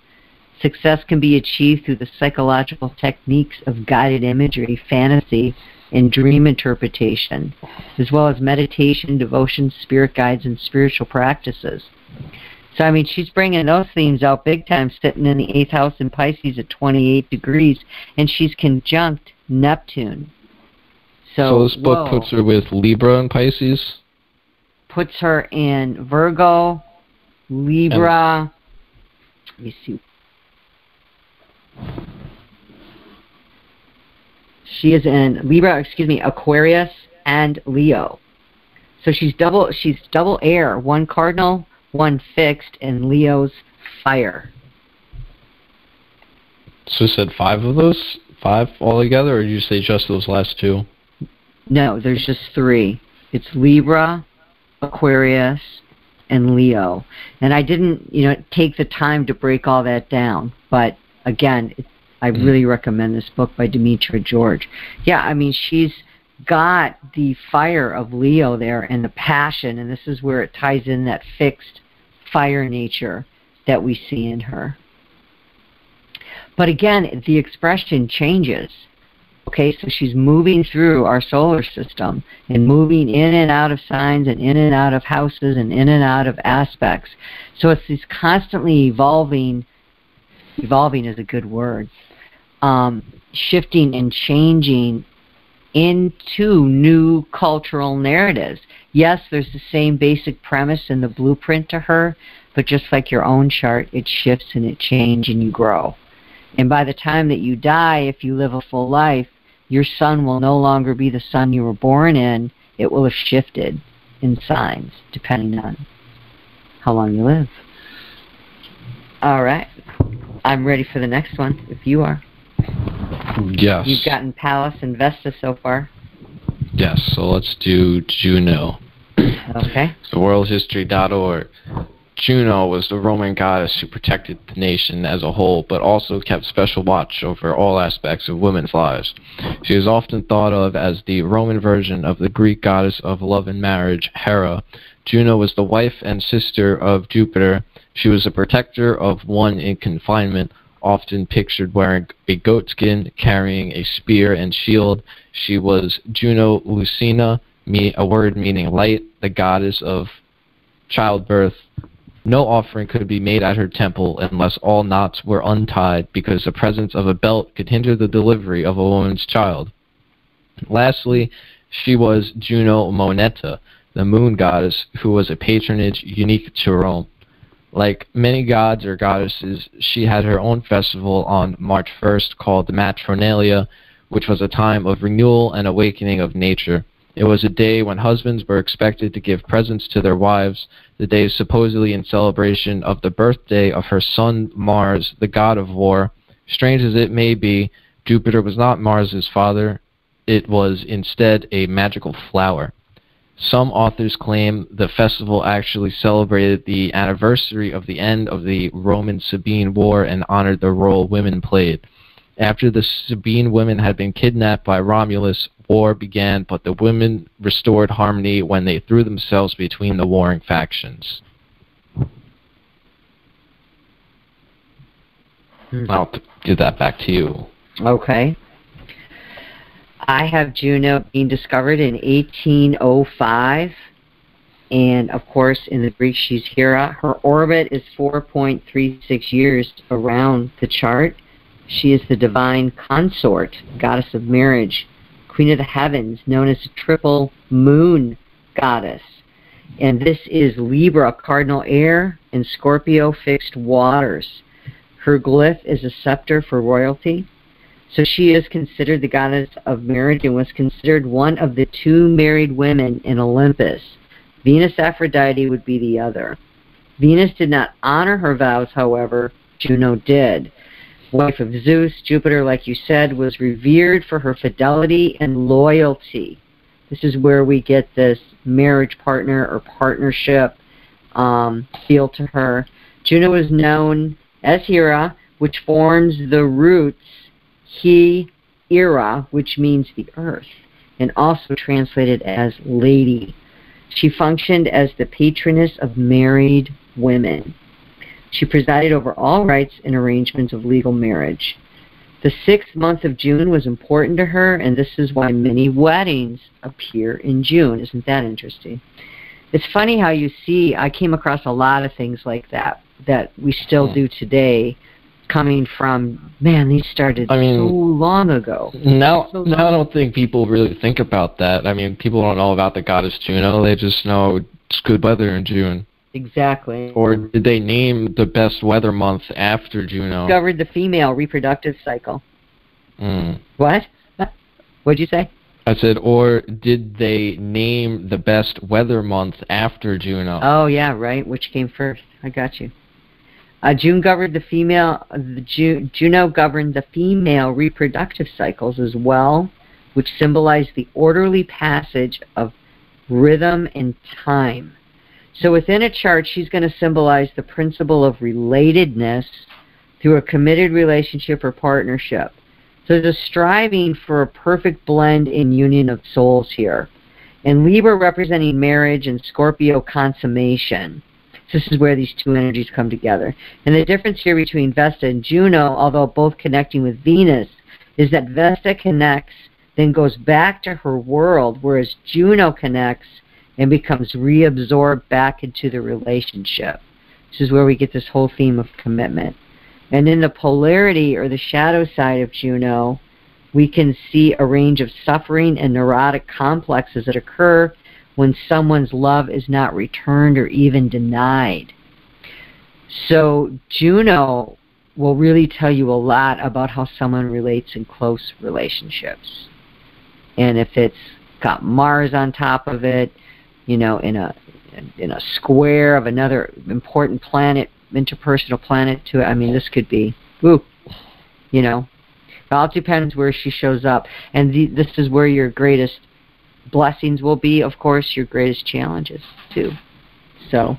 Success can be achieved through the psychological techniques of guided imagery, fantasy, and dream interpretation, as well as meditation, devotion, spirit guides, and spiritual practices. So, I mean, she's bringing those themes out big time, sitting in the 8th house in Pisces at 28 degrees, and she's conjunct Neptune. So this book puts her with Libra and Pisces? Puts her in Virgo, Libra, let me see. She is in Libra, Aquarius and Leo. So she's double air, one cardinal, one fixed, and Leo's fire. So you said 5 of those? 5 altogether, or did you say just those last 2? No, there's just 3. It's Libra, Aquarius, and Leo. And I didn't, take the time to break all that down. But again, I really recommend this book by Demetra George. Yeah, I mean, she's got the fire of Leo there and the passion, and this is where it ties in that fixed fire nature that we see in her. But again, the expression changes. Okay, so she's moving through our solar system and moving in and out of signs and in and out of houses and in and out of aspects. So it's this constantly evolving is a good word, shifting and changing into new cultural narratives. Yes, there's the same basic premise in the blueprint to her, but just like your own chart, it shifts and it changes and you grow. And by the time that you die, if you live a full life, your sun will no longer be the sun you were born in. It will have shifted in signs, depending on how long you live. All right. I'm ready for the next one, if you are. Yes. You've gotten Pallas and Vesta so far. Yes, so let's do Juno. Okay. So worldhistory.org. Juno was the Roman goddess who protected the nation as a whole, but also kept special watch over all aspects of women's lives. She is often thought of as the Roman version of the Greek goddess of love and marriage, Hera. Juno was the wife and sister of Jupiter. She was a protector of one in confinement, often pictured wearing a goatskin, carrying a spear and shield. She was Juno Lucina, a word meaning light, the goddess of childbirth. No offering could be made at her temple unless all knots were untied, because the presence of a belt could hinder the delivery of a woman's child. Lastly, she was Juno Moneta, the moon goddess, who was a patronage unique to Rome. Like many gods or goddesses, she had her own festival on March 1st called the Matronalia, which was a time of renewal and awakening of nature. It was a day when husbands were expected to give presents to their wives. The day is supposedly in celebration of the birthday of her son Mars, the god of war. Strange as it may be, Jupiter was not Mars's father. It was instead a magical flower. Some authors claim the festival actually celebrated the anniversary of the end of the Roman Sabine War and honored the role women played. After the Sabine women had been kidnapped by Romulus, war began, but the women restored harmony when they threw themselves between the warring factions. I'll give that back to you. Okay. I have Juno being discovered in 1805, and of course in the Greek she's Hera. Her orbit is 4.36 years around the chart. She is the divine consort, goddess of marriage, queen of the heavens, known as the triple moon goddess. And this is Libra, cardinal air, and Scorpio, fixed waters. Her glyph is a scepter for royalty. So she is considered the goddess of marriage and was considered one of the two married women in Olympus. Venus Aphrodite would be the other. Venus did not honor her vows, however, Juno did. Wife of Zeus, Jupiter, like you said, was revered for her fidelity and loyalty. This is where we get this marriage partner or partnership feel to her. Juno is known as Hera, which forms the roots He-era, which means the earth, and also translated as lady. She functioned as the patroness of married women. She presided over all rights and arrangements of legal marriage. The 6th month of June was important to her, and this is why many weddings appear in June. Isn't that interesting? It's funny how you see, I came across a lot of things like that we still do today, coming from, man, these started so long ago. Now I don't think people really think about that. I mean, people don't know about the goddess Juno. They just know it's good weather in June. Exactly. Or did they name the best weather month after Juno? Discovered the female reproductive cycle. What? What'd you say? I said, or did they name the best weather month after Juno? Oh, yeah, right. Which came first? I got you. Juno governed the female reproductive cycles as well, which symbolize the orderly passage of rhythm and time. So within a chart, she's going to symbolize the principle of relatedness through a committed relationship or partnership. So there's a striving for a perfect blend and union of souls here. And Libra representing marriage and Scorpio consummation. This is where these two energies come together. And the difference here between Vesta and Juno, although both connecting with Venus, is that Vesta connects, then goes back to her world, whereas Juno connects and becomes reabsorbed back into the relationship. This is where we get this whole theme of commitment. And in the polarity, or the shadow side of Juno, we can see a range of suffering and neurotic complexes that occur when someone's love is not returned or even denied. So Juno will really tell you a lot about how someone relates in close relationships. And if it's got Mars on top of it, you know, in a square of another important planet, interpersonal planet to it, I mean, this could be, woo, you know. It all depends where she shows up. And this is where your greatest blessings will be, of course, your greatest challenges, too. So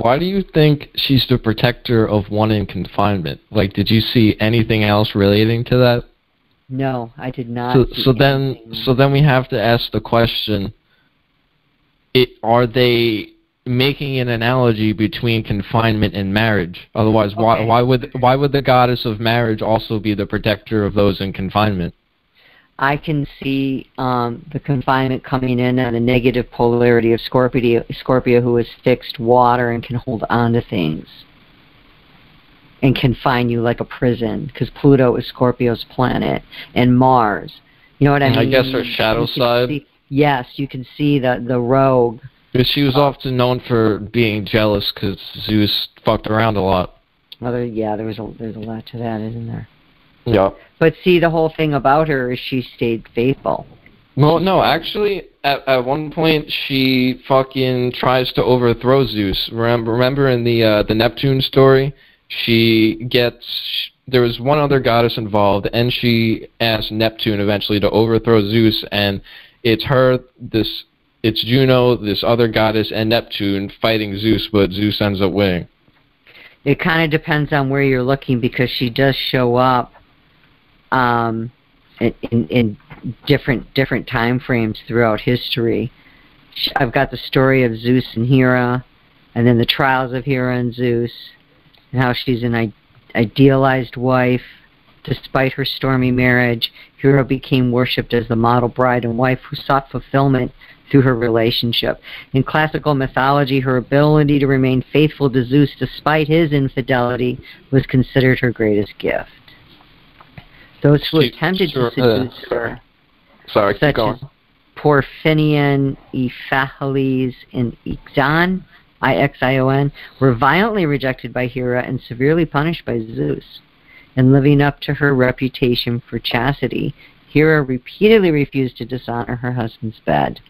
why do you think she's the protector of one in confinement? Like, did you see anything else relating to that? No, I did not. So then we have to ask the question, are they making an analogy between confinement and marriage? Otherwise, okay, why would the goddess of marriage also be the protector of those in confinement? I can see the confinement coming in on the negative polarity of Scorpio, who is fixed water and can hold on to things and confine you like a prison, because Pluto is Scorpio's planet, and Mars. You know what I mean? I guess her shadow side. Yes, you can see the rogue. But she was often known for being jealous because Zeus fucked around a lot. Well, there's a lot to that, isn't there? Yeah. But see, the whole thing about her is she stayed faithful. Well, no, actually, at one point she fucking tries to overthrow Zeus. Remember in the Neptune story, there was one other goddess involved, and she asked Neptune eventually to overthrow Zeus, and it's Juno, this other goddess, and Neptune fighting Zeus, but Zeus ends up winning. It kind of depends on where you're looking, because she does show up in different time frames throughout history. I've got the story of Zeus and Hera, and then the trials of Hera and Zeus, and how she's an idealized wife. Despite her stormy marriage, Hera became worshipped as the model bride and wife who sought fulfillment through her relationship. In classical mythology, her ability to remain faithful to Zeus despite his infidelity was considered her greatest gift. Those who attempted to seduce her, such as Porphyrion, Iphiales, and Ixion, Ixion, were violently rejected by Hera and severely punished by Zeus. In living up to her reputation for chastity, Hera repeatedly refused to dishonor her husband's bed.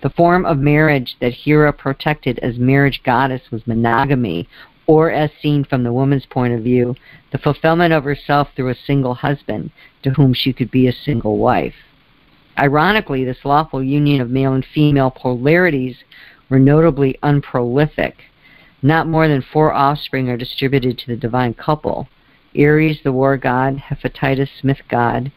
The form of marriage that Hera protected as marriage goddess was monogamy, or as seen from the woman's point of view, the fulfillment of herself through a single husband, to whom she could be a single wife. Ironically, this lawful union of male and female polarities were notably unprolific. Not more than 4 offspring are distributed to the divine couple: Ares, the war god; Hephaestus, smith god;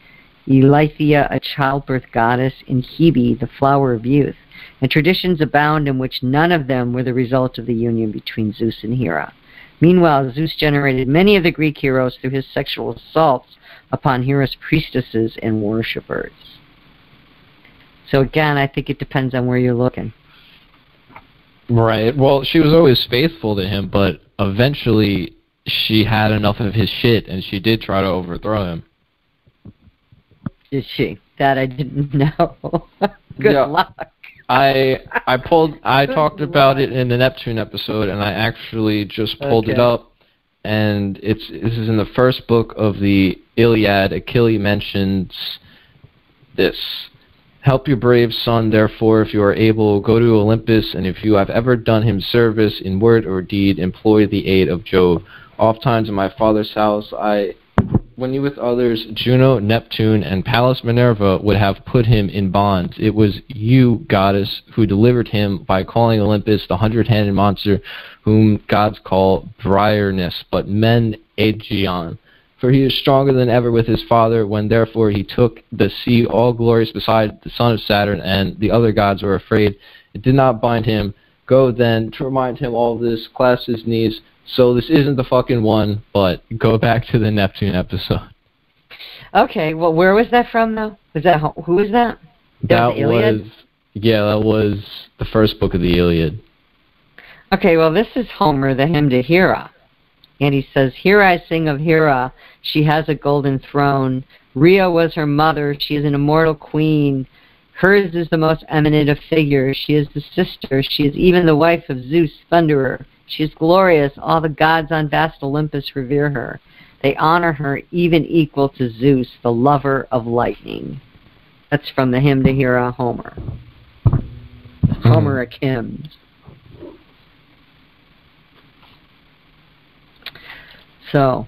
Eileithyia, a childbirth goddess; and Hebe, the flower of youth. And traditions abound in which none of them were the result of the union between Zeus and Hera. Meanwhile, Zeus generated many of the Greek heroes through his sexual assaults upon Hera's priestesses and worshippers. So again, I think it depends on where you're looking. Right. Well, she was always faithful to him, but eventually she had enough of his shit, and she did try to overthrow him. Did she? That I didn't know. Good luck. I talked about it in the Neptune episode, and I actually just pulled it up, and this is in the first book of the Iliad. Achilles mentions this: "Help your brave son, therefore, if you are able, go to Olympus, and if you have ever done him service in word or deed, employ the aid of Jove. Ofttimes in my father's house, when he with others, Juno, Neptune, and Pallas Minerva would have put him in bonds. It was you, goddess, who delivered him by calling Olympus the 100-handed monster, whom gods call Briarnus, but men Aegeon. For he is stronger than ever with his father, when therefore he took the sea all glorious beside the son of Saturn, and the other gods were afraid. It did not bind him. Go then, to remind him all this, clasp his knees." So this isn't the fucking one, but go back to the Neptune episode. Okay, well, where was that from, though? Who was that? That was the first book of the Iliad. Okay, well, this is Homer, the hymn to Hera. And he says, "Here I sing of Hera, she has a golden throne. Rhea was her mother, she is an immortal queen. Hers is the most eminent of figures, she is the sister, she is even the wife of Zeus, thunderer. She is glorious, all the gods on vast Olympus revere her. They honor her, even equal to Zeus, the lover of lightning." That's from the hymn to Hera, Homer. Homeric hymns. So,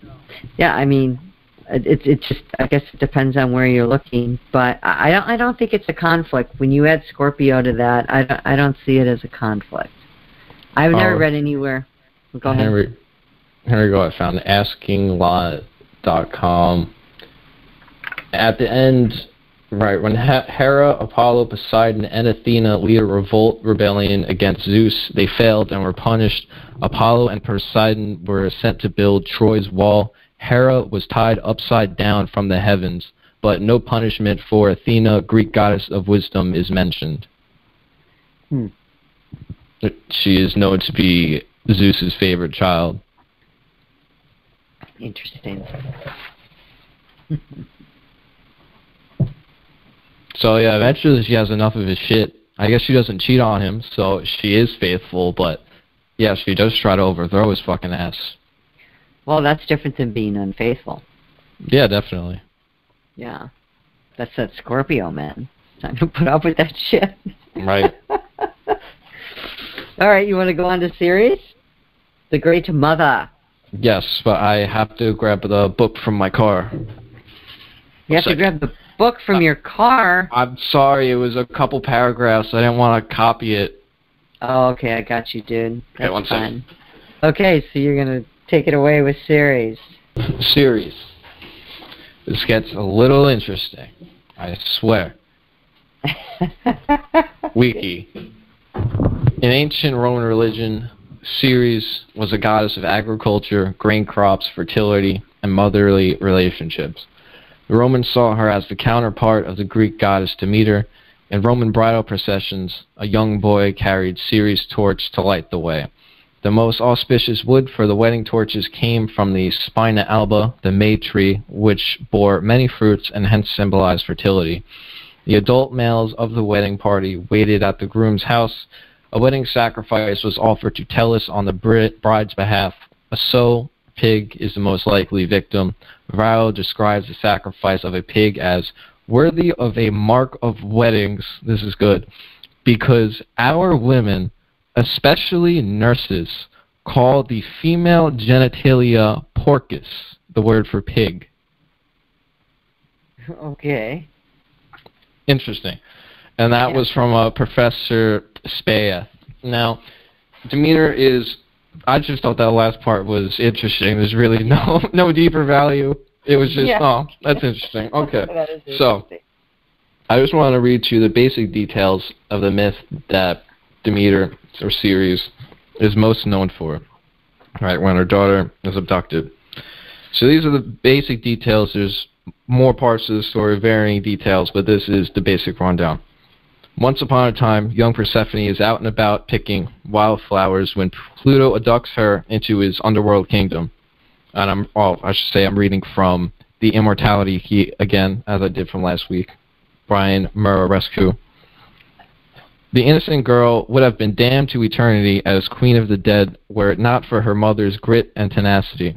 yeah, I mean, it's just, I guess it depends on where you're looking, but I don't think it's a conflict. When you add Scorpio to that, I don't see it as a conflict. I've never read anywhere. Go ahead. Here we go. I found AskingLot.com. At the end, right, when Hera, Apollo, Poseidon, and Athena lead a rebellion against Zeus, they failed and were punished. Apollo and Poseidon were sent to build Troy's wall. Hera was tied upside down from the heavens, but no punishment for Athena, Greek goddess of wisdom, is mentioned. She is known to be Zeus's favorite child. Interesting. So yeah, eventually she has enough of his shit. I guess she doesn't cheat on him, so she is faithful, but yeah, she does try to overthrow his fucking ass. Well, that's different than being unfaithful. Yeah, definitely. Yeah. That's that Scorpio, man. Time to put up with that shit. Right. All right, you want to go on to Ceres? The Great Mother. Yes, but I have to grab the book from my car. You have to grab the book from your car? I'm sorry, it was a couple paragraphs. I didn't want to copy it. Oh, okay, I got you, dude. That's one second. Okay, so you're going to take it away with Ceres. Ceres. This gets a little interesting. I swear. Wiki. In ancient Roman religion, Ceres was a goddess of agriculture, grain crops, fertility, and motherly relationships. The Romans saw her as the counterpart of the Greek goddess Demeter. In Roman bridal processions, a young boy carried Ceres' torch to light the way. The most auspicious wood for the wedding torches came from the Spina alba, the May tree, which bore many fruits and hence symbolized fertility. The adult males of the wedding party waited at the groom's house. A wedding sacrifice was offered to Tellus on the bride's behalf. A sow pig is the most likely victim. Varro describes the sacrifice of a pig as worthy of a mark of weddings. This is good. Because our women, especially nurses, call the female genitalia porcus, the word for pig. Okay. Interesting. And that was from Professor Speyer. Now, Demeter is, I just thought that last part was interesting. There's really no deeper value. It was just, oh, that's interesting. Okay. That is interesting. So, I just want to read to you the basic details of the myth that Demeter, or Ceres, is most known for. Right, when her daughter is abducted. So these are the basic details. There's more parts of the story, varying details, but this is the basic rundown. Once upon a time, young Persephone is out and about picking wildflowers when Pluto abducts her into his underworld kingdom. And I'm reading from the Immortality again, as I did from last week. Brian Muraresku. The innocent girl would have been damned to eternity as queen of the dead were it not for her mother's grit and tenacity.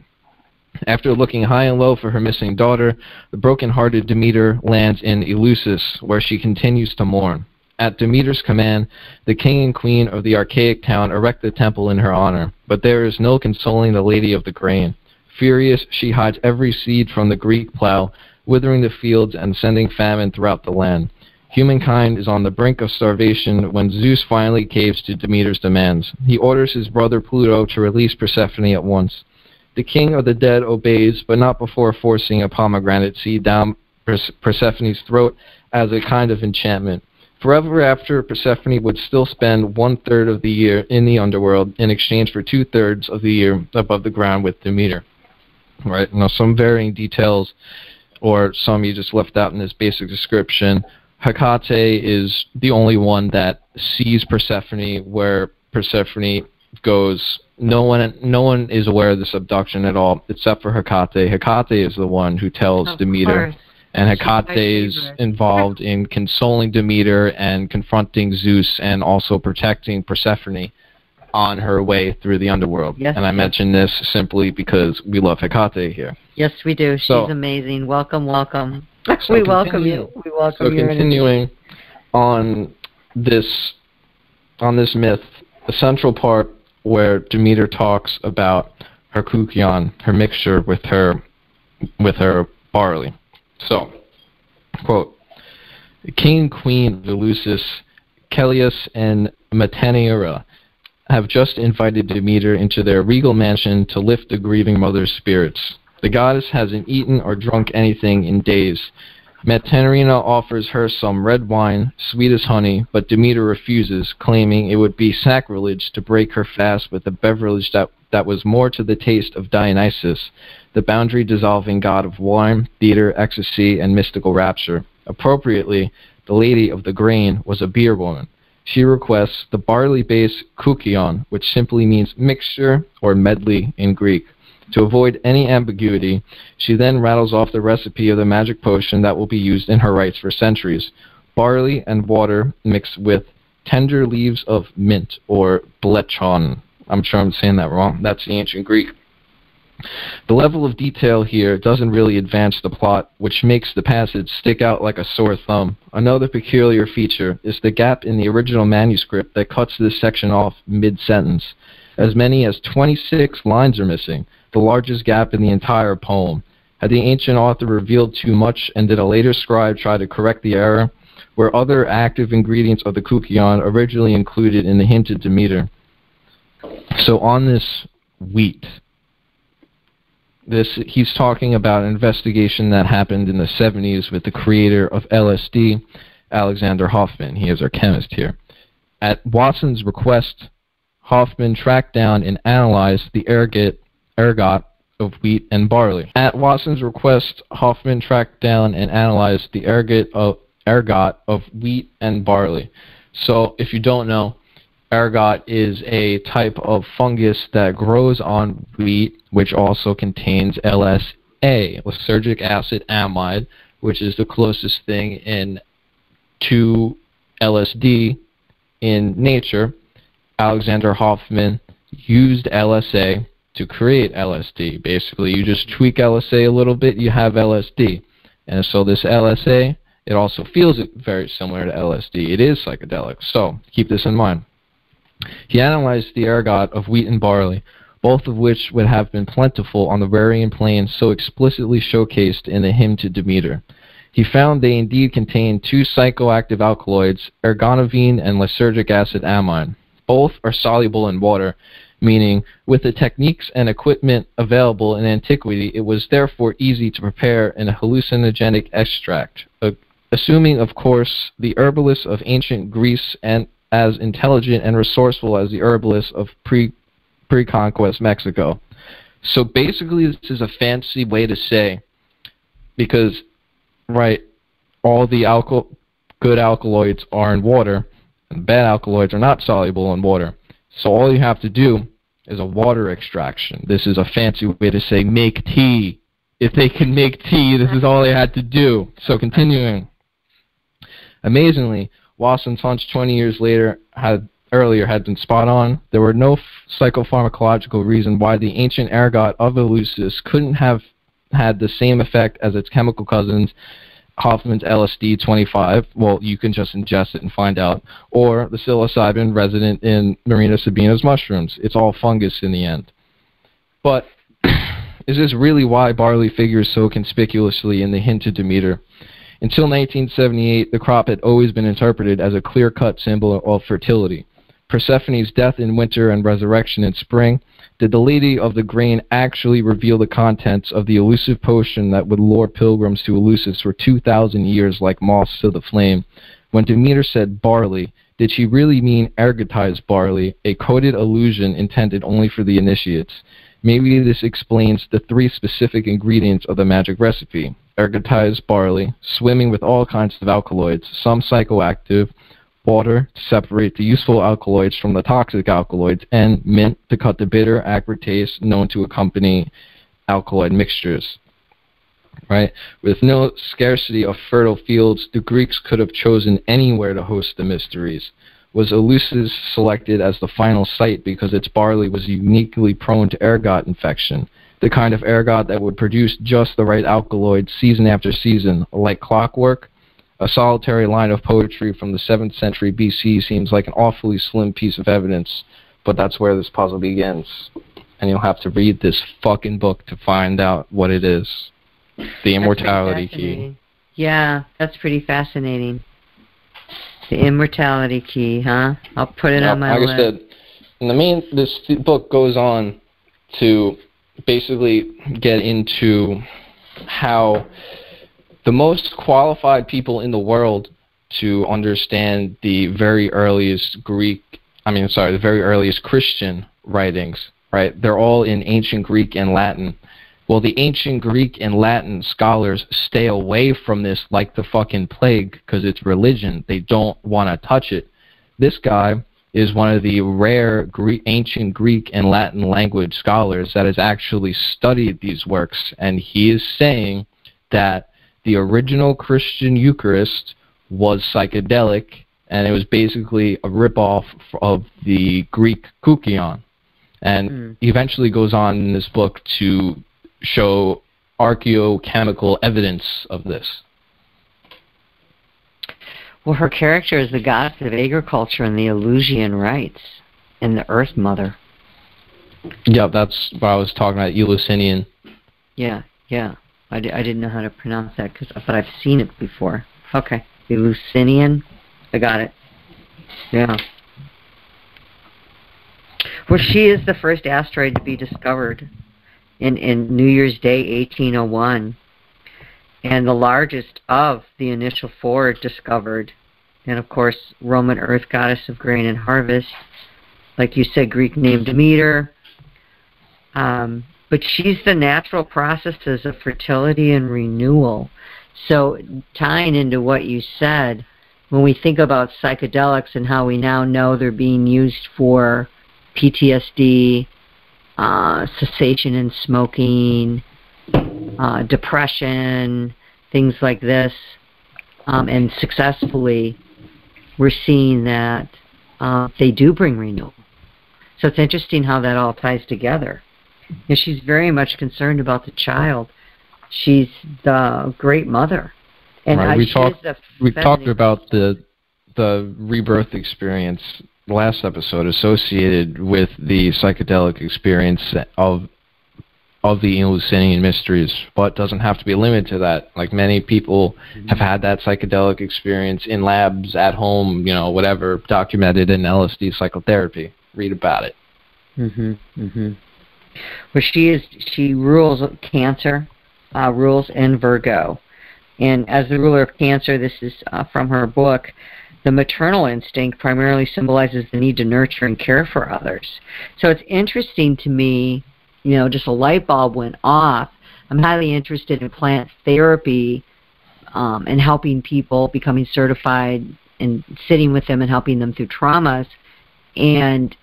After looking high and low for her missing daughter, the broken-hearted Demeter lands in Eleusis, where she continues to mourn. At Demeter's command, the king and queen of the archaic town erect a temple in her honor, but there is no consoling the lady of the grain. Furious, she hides every seed from the Greek plow, withering the fields and sending famine throughout the land. Humankind is on the brink of starvation when Zeus finally caves to Demeter's demands. He orders his brother Pluto to release Persephone at once. The king of the dead obeys, but not before forcing a pomegranate seed down Persephone's throat as a kind of enchantment. Forever after, Persephone would still spend 1/3 of the year in the underworld in exchange for 2/3 of the year above the ground with Demeter. Right? Now, some varying details, or some you just left out in this basic description. Hecate is the only one that sees Persephone, where Persephone goes. No one is aware of this abduction at all, except for Hecate. Hecate is the one who tells Demeter, and Hecate is involved in consoling Demeter and confronting Zeus, and also protecting Persephone on her way through the underworld. Yes, and I mention this simply because we love Hecate here. Yes, we do. She's amazing. Welcome, welcome. We welcome you. We welcome you. So continuing on this myth, the central part where Demeter talks about her koukion, her mixture with her barley. So, quote, the king and queen of Eleusis, Celeus and Metaneira, have just invited Demeter into their regal mansion to lift the grieving mother's spirits. The goddess hasn't eaten or drunk anything in days. Metaneira offers her some red wine, sweet as honey, but Demeter refuses, claiming it would be sacrilege to break her fast with a beverage that was more to the taste of Dionysus, the boundary-dissolving god of wine, theater, ecstasy, and mystical rapture. Appropriately, the lady of the grain was a beer woman. She requests the barley-based koukion, which simply means mixture or medley in Greek. To avoid any ambiguity, she then rattles off the recipe of the magic potion that will be used in her rites for centuries. Barley and water mixed with tender leaves of mint, or blechon. I'm sure I'm saying that wrong. That's the ancient Greek. The level of detail here doesn't really advance the plot, which makes the passage stick out like a sore thumb. Another peculiar feature is the gap in the original manuscript that cuts this section off mid-sentence. As many as 26 lines are missing, the largest gap in the entire poem. Had the ancient author revealed too much, and did a later scribe try to correct the error? Were other active ingredients of the Kukion originally included in the hymn to Demeter? So on this wheat, he's talking about an investigation that happened in the 70s with the creator of LSD, Alexander Hoffman. He is our chemist here. At Watson's request, Hoffman tracked down and analyzed the ergot of wheat and barley. At Watson's request, Hoffman tracked down and analyzed the ergot of wheat and barley. So, if you don't know, ergot is a type of fungus that grows on wheat, which also contains LSA, lysergic acid amide, which is the closest thing to LSD in nature. Alexander Hoffman used LSA to create LSD. Basically, you just tweak LSA a little bit, you have LSD. And so this LSA, it also feels very similar to LSD. It is psychedelic, so keep this in mind. He analyzed the ergot of wheat and barley, both of which would have been plentiful on the Rarian plains so explicitly showcased in the hymn to Demeter. He found they indeed contained two psychoactive alkaloids, ergonovine and lysergic acid amine. Both are soluble in water, meaning with the techniques and equipment available in antiquity, it was therefore easy to prepare an hallucinogenic extract, assuming, of course, the herbalists of ancient Greece and as intelligent and resourceful as the herbalists of pre-conquest Mexico. So basically, this is a fancy way to say, because, right, all the good alkaloids are in water, and bad alkaloids are not soluble in water. So all you have to do is a water extraction. This is a fancy way to say make tea. If they can make tea, this is all they had to do. So continuing. Amazingly, Watson's hunch 20 years earlier had been spot on. There were no psychopharmacological reason why the ancient ergot of Eleusis couldn't have had the same effect as its chemical cousins, Hoffman's LSD-25. Well, you can just ingest it and find out. Or the psilocybin resident in Marina Sabina's mushrooms. It's all fungus in the end. But is this really why barley figures so conspicuously in the hymn to Demeter? Until 1978, the crop had always been interpreted as a clear-cut symbol of fertility. Persephone's death in winter and resurrection in spring. Did the Lady of the Grain actually reveal the contents of the elusive potion that would lure pilgrims to Eleusis for 2,000 years like moths to the flame? When Demeter said barley, did she really mean ergotized barley, a coded allusion intended only for the initiates? Maybe this explains the three specific ingredients of the magic recipe. Ergotized barley, swimming with all kinds of alkaloids, some psychoactive, water to separate the useful alkaloids from the toxic alkaloids, and mint to cut the bitter, acrid taste known to accompany alkaloid mixtures. Right? With no scarcity of fertile fields, the Greeks could have chosen anywhere to host the mysteries. Was Eleusis selected as the final site because its barley was uniquely prone to ergot infection? The kind of ergot that would produce just the right alkaloids season after season, like clockwork? A solitary line of poetry from the 7th century BC seems like an awfully slim piece of evidence, but that's where this puzzle begins. And you'll have to read this fucking book to find out what it is. The Immortality Key. Yeah, that's pretty fascinating. The Immortality Key, huh? I'll put it on my list. Like I said, this book goes on to basically get into how the most qualified people in the world to understand the very earliest the very earliest Christian writings, right? They're all in ancient Greek and Latin. Well, the ancient Greek and Latin scholars stay away from this like the fucking plague because it's religion. They don't want to touch it. This guy is one of the rare ancient Greek and Latin language scholars that has actually studied these works, and he is saying that the original Christian Eucharist was psychedelic, and it was basically a ripoff of the Greek Kukion. And he eventually goes on in this book to show archaeochemical evidence of this. Well, her character is the goddess of agriculture and the Eleusinian rites, and the Earth Mother. Yeah, that's what I was talking about, Eleusinian. Yeah. I didn't know how to pronounce that, but I've seen it before. Okay, Eleusinian. I got it. Yeah. Well, she is the first asteroid to be discovered in New Year's Day, 1801, and the largest of the initial 4 discovered. And, of course, Roman Earth Goddess of Grain and Harvest. Like you said, Greek name Demeter. But she's the natural processes of fertility and renewal. So tying into what you said, when we think about psychedelics and how we now know they're being used for PTSD, cessation in smoking, depression, things like this, and successfully, we're seeing that they do bring renewal. So it's interesting how that all ties together. And she's very much concerned about the child. She's the great mother. And right. We talked about the rebirth experience last episode associated with the psychedelic experience of the Eleusinian mysteries, but it doesn't have to be limited to that. Like, many people have had that psychedelic experience in labs, at home, whatever, documented in LSD psychotherapy. Read about it. Well, she rules Cancer, rules in Virgo. And as the ruler of Cancer, this is from her book, the maternal instinct primarily symbolizes the need to nurture and care for others. So it's interesting to me, just a light bulb went off. I'm highly interested in plant therapy and helping people, becoming certified and sitting with them and helping them through traumas. And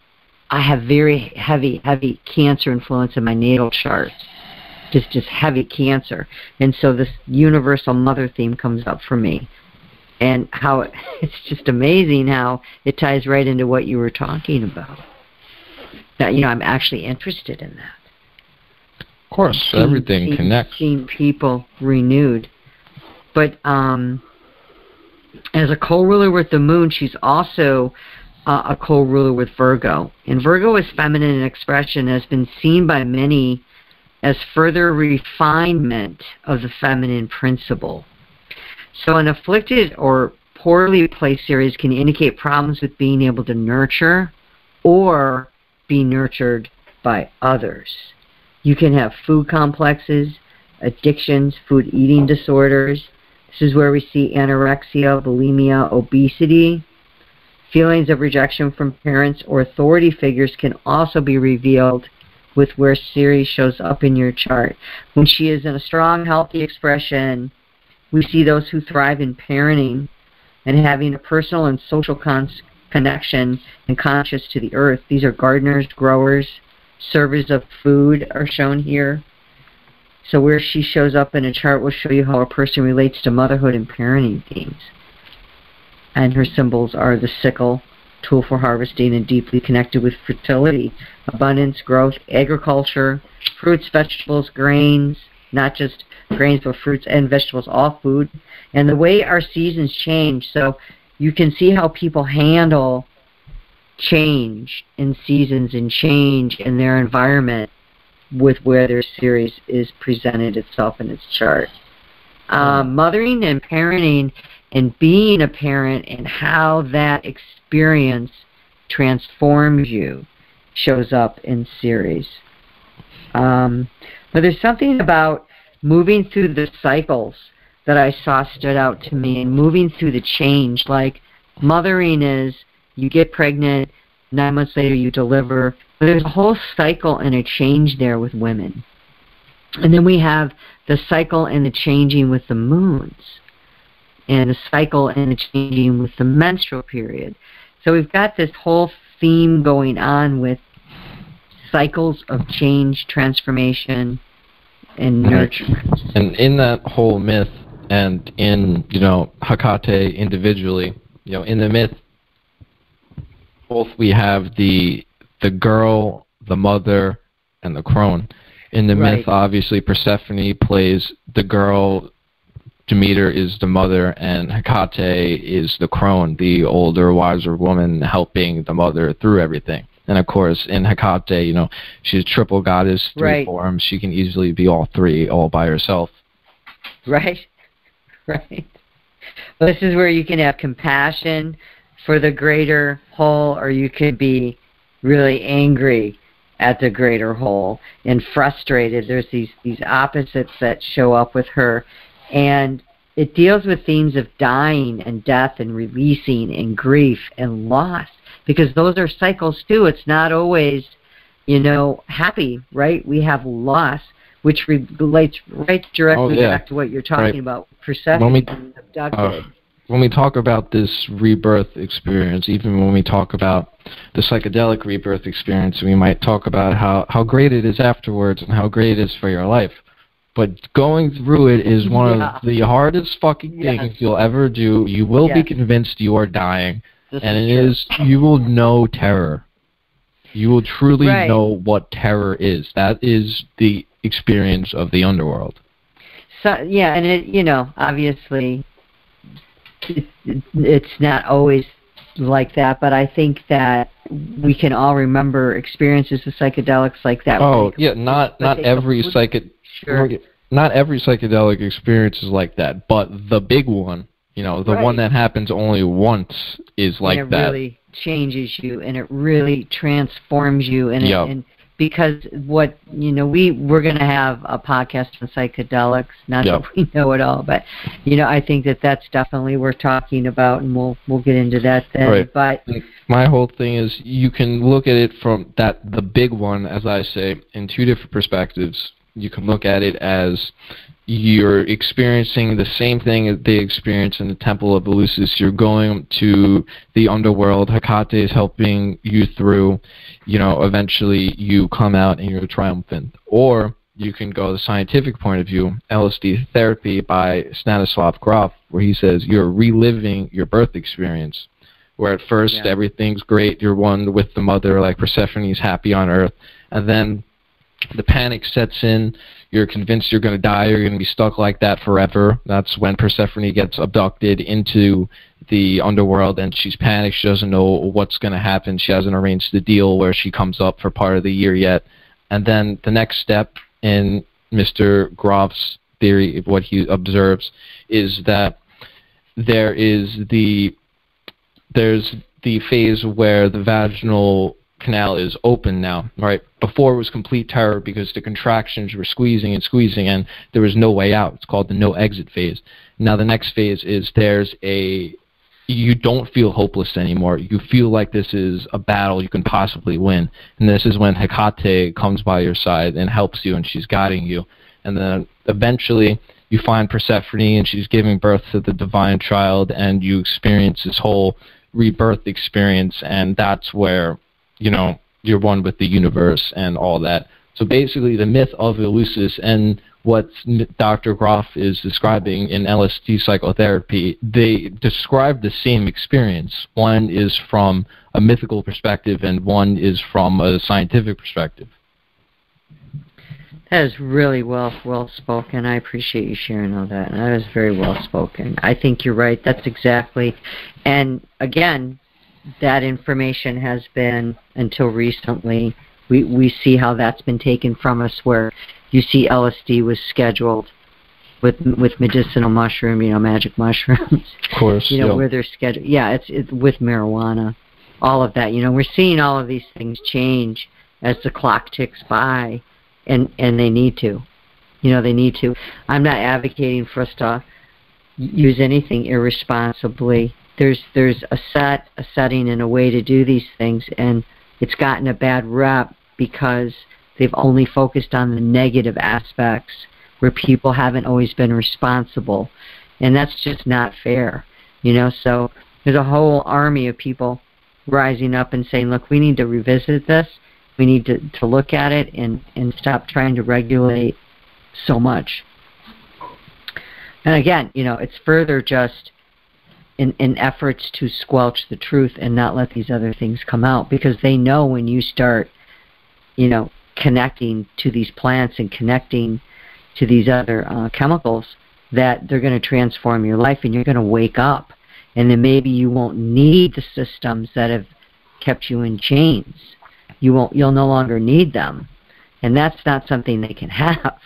I have very heavy Cancer influence in my natal chart. Just heavy Cancer. And so this universal mother theme comes up for me. And how it's just amazing how it ties right into what you were talking about. That, I'm actually interested in that. Of course, everything connects. Seeing people renewed. But as a co-ruler with the moon, she's also a co-ruler with Virgo. And Virgo is feminine in expression, has been seen by many as further refinement of the feminine principle. So an afflicted or poorly placed Ceres can indicate problems with being able to nurture or be nurtured by others. You can have food complexes, addictions, food eating disorders. This is where we see anorexia, bulimia, obesity. Feelings of rejection from parents or authority figures can also be revealed with where Ceres shows up in your chart. When she is in a strong, healthy expression, we see those who thrive in parenting and having a personal and social connection and conscious to the earth. These are gardeners, growers, servers of food are shown here. So where she shows up in a chart will show you how a person relates to motherhood and parenting themes. And her symbols are the sickle, tool for harvesting, and deeply connected with fertility, abundance, growth, agriculture, fruits, vegetables, grains, not just grains, but fruits and vegetables, all food. And the way our seasons change, so you can see how people handle change in seasons and change in their environment with where their Ceres is presented itself in its chart. Mothering and parenting and being a parent and how that experience transforms you shows up in Ceres. But there's something about moving through the cycles that I saw stood out to me, and moving through the change. Like, mothering is you get pregnant, 9 months later you deliver. But there's a whole cycle and a change there with women. And then we have the cycle and the changing with the moons, and the cycle and the changing with the menstrual period. So we've got this whole theme going on with cycles of change, transformation, and nurturement. And in that whole myth, and in, Hecate individually, in the myth, both we have the girl, the mother, and the crone. In the myth, obviously, Persephone plays the girl, Demeter is the mother, and Hecate is the crone, the older, wiser woman helping the mother through everything. And of course, in Hecate, you know, she's a triple goddess, three forms. She can easily be all three, all by herself. Right. Right. Well, this is where you can have compassion for the greater whole, or you could be really angry at the greater whole and frustrated. There's these opposites that show up with her, and it deals with themes of dying and death and releasing and grief and loss, because those are cycles too. It's not always, you know, happy, right? We have loss, which relates right directly back to what you're talking about, Persephone being abducted. When we talk about this rebirth experience, even when we talk about the psychedelic rebirth experience, we might talk about how great it is afterwards and how great it is for your life. But going through it is one of the hardest fucking things you'll ever do. You will be convinced you are dying, you will know terror. You will truly know what terror is. That is the experience of the underworld. So and it, you know, obviously it's not always like that, but I think that we can all remember experiences with psychedelics like that. Oh yeah, not every not every psychedelic experience is like that, but the big one, you know, the one that happens only once is like that. It really changes you, and it really transforms you, and and because what, you know, we're going to have a podcast on psychedelics, not that we know it all, but, you know, I think that's definitely worth talking about, and we'll get into that then. But my whole thing is you can look at it from the big one, as I say, in two different perspectives. You can look at it as you're experiencing the same thing that they experience in the Temple of Eleusis. You're going to the underworld. Hecate is helping you through. You know, eventually you come out and you're triumphant. Or you can go the scientific point of view, LSD therapy by Stanislav Grof, where he says you're reliving your birth experience, where at first everything's great. You're one with the mother, like Persephone's happy on Earth, and then the panic sets in. You're convinced you're going to die. You're going to be stuck like that forever. That's when Persephone gets abducted into the underworld, and she's panicked. She doesn't know what's going to happen. She hasn't arranged the deal where she comes up for part of the year yet. And then the next step in Mr. Groff's theory, of what he observes, is that there's the phase where the vaginal canal is open now, right? Before it was complete terror because the contractions were squeezing and squeezing and there was no way out. It's called the no exit phase. Now the next phase is you don't feel hopeless anymore. You feel like this is a battle you can possibly win. And this is when Hecate comes by your side and helps you, and she's guiding you. And then eventually you find Persephone and she's giving birth to the divine child, and you experience this whole rebirth experience, and that's where, you know, you're one with the universe and all that. So basically the myth of Eleusis and what Dr. Groff is describing in LSD psychotherapy, they describe the same experience. One is from a mythical perspective and one is from a scientific perspective. That is really well spoken. I appreciate you sharing all that. That is very well spoken. I think you're right. That's exactly, and again, that information has been, until recently, we see how that's been taken from us, where you see LSD was scheduled with medicinal mushroom, you know, magic mushrooms. Of course. You know, where they're scheduled. Yeah, it's with marijuana, all of that. You know, we're seeing all of these things change as the clock ticks by, and they need to. You know, they need to. I'm not advocating for us to use anything irresponsibly. There's a setting and a way to do these things, and it's gotten a bad rep because they've only focused on the negative aspects where people haven't always been responsible, and that's just not fair, you know. So there's a whole army of people rising up and saying, look, we need to revisit this. We need to look at it and stop trying to regulate so much. And again, you know, it's further just in efforts to squelch the truth and not let these other things come out, because they know when you start, connecting to these plants and connecting to these other chemicals, that they're going to transform your life, and you're going to wake up, and then maybe you won't need the systems that have kept you in chains. You'll no longer need them, and that's not something they can have.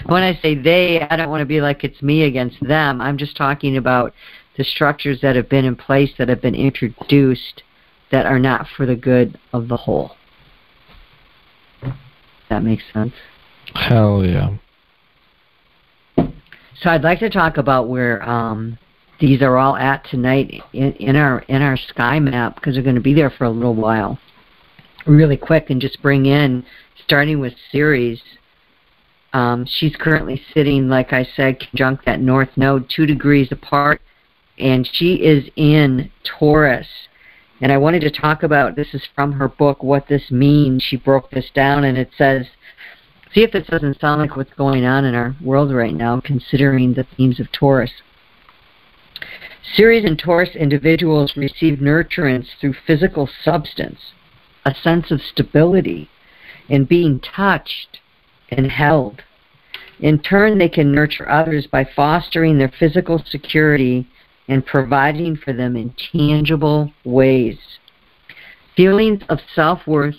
When I say they, I don't want to be like it's me against them. I'm just talking about the structures that have been in place, that have been introduced, that are not for the good of the whole. That makes sense? Hell yeah. So I'd like to talk about where these are all at tonight in our sky map, because they're going to be there for a little while. Really quick, and just bring in, starting with Ceres. She's currently sitting, like I said, conjunct that north node, 2 degrees apart, and she is in Taurus. And I wanted to talk about, this is from her book, What This Means. She broke this down, and it says, see if this doesn't sound like what's going on in our world right now, considering the themes of Taurus. Ceres and Taurus individuals receive nurturance through physical substance, a sense of stability, and being touched and held. In turn, they can nurture others by fostering their physical security and providing for them in tangible ways. Feelings of self-worth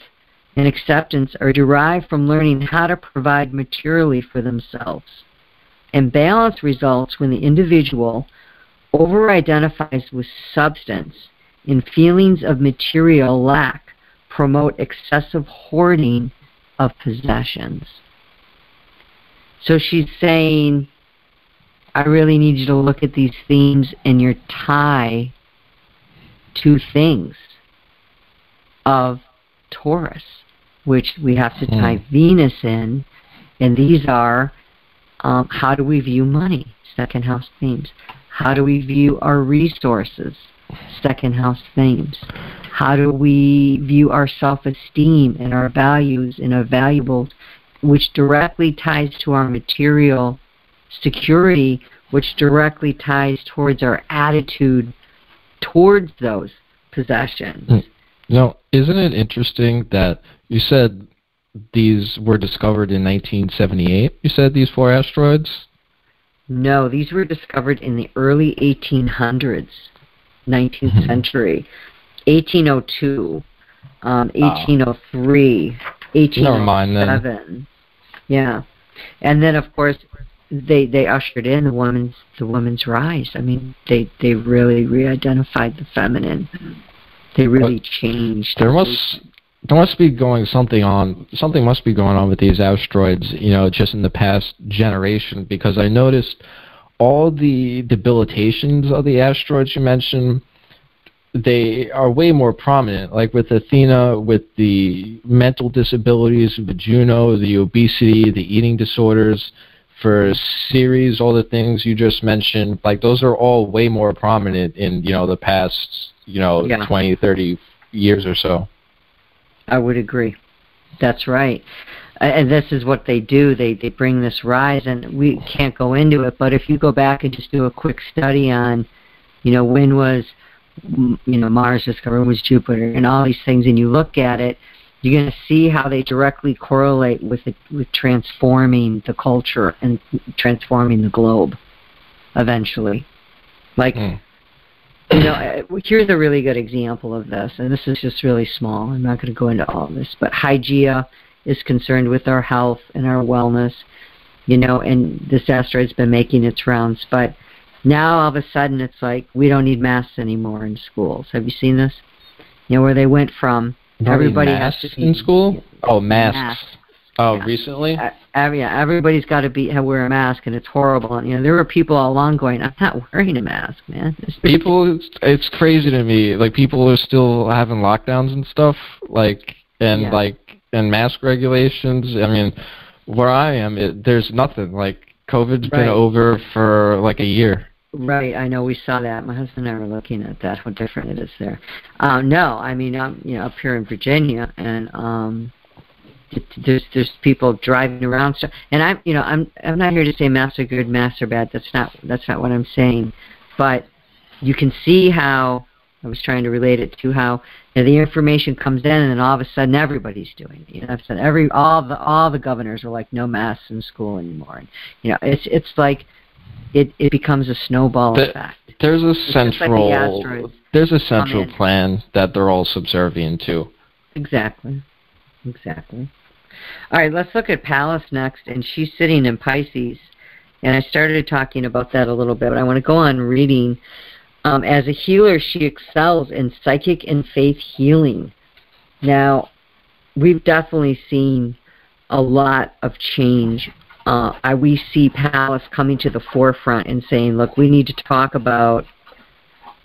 and acceptance are derived from learning how to provide materially for themselves. And balance results when the individual over-identifies with substance, and feelings of material lack promote excessive hoarding of possessions. So she's saying, I really need you to look at these themes and your tie to things of Taurus, which we have to tie Venus in, and these are how do we view money, second house themes. How do we view our resources, second house themes. How do we view our self-esteem and our values and our valuables, which directly ties to our material security, which directly ties towards our attitude towards those possessions. Now, isn't it interesting that you said these were discovered in 1978? You said these 4 asteroids? No, these were discovered in the early 1800s, 19th century, 1802, 1803, 1807. Never mind then. Yeah, and then of course they ushered in the woman's rise. I mean, they really re-identified the feminine. They really changed. There must be something must be going on with these asteroids, just in the past generation, because I noticed all the debilitations of the asteroids you mentioned, they are way more prominent, like with Athena, with the mental disabilities, with Juno, the obesity, the eating disorders. For Ceres, all the things you just mentioned, like those are all way more prominent in, the past, 20, 30 years or so. I would agree. That's right. And this is what they do. They bring this rise, and we can't go into it, but if you go back and just do a quick study on, when was, Mars discovered, when was Jupiter, and all these things, and you look at it, you're going to see how they directly correlate with transforming the culture and transforming the globe eventually. Like, here's a really good example of this, and this is just really small. I'm not going to go into all of this, but Hygeia is concerned with our health and our wellness, and this asteroid's been making its rounds, but now all of a sudden it's like we don't need masks anymore in schools. Have you seen this? Where they went from everybody has to be in school? Oh, masks. Oh, yeah. Recently? Everybody's got to wear a mask, and it's horrible. And there were people all along going, "I'm not wearing a mask, man." It's crazy to me. Like, people are still having lockdowns and stuff, and mask regulations. I mean, where I am, there's nothing. Like, COVID's been over for like a year. Right, I know, we saw that. My husband and I were looking at that, how different it is there. No, I mean, I'm up here in Virginia, and there's people driving around stuff, and I'm not here to say masks are good, masks are bad. That's not what I'm saying. But you can see how I was trying to relate it to how the information comes in, and then all of a sudden everybody's doing it. I've said all the governors are like, no masks in school anymore. And, it's like it becomes a snowball effect. There's a central like plan that they're all subservient to. Exactly. All right, let's look at Pallas next, and she's sitting in Pisces. And I started talking about that a little bit, but I want to go on reading. As a healer, she excels in psychic and faith healing. Now, we've definitely seen a lot of change. We see Pallas coming to the forefront and saying, look, we need to talk about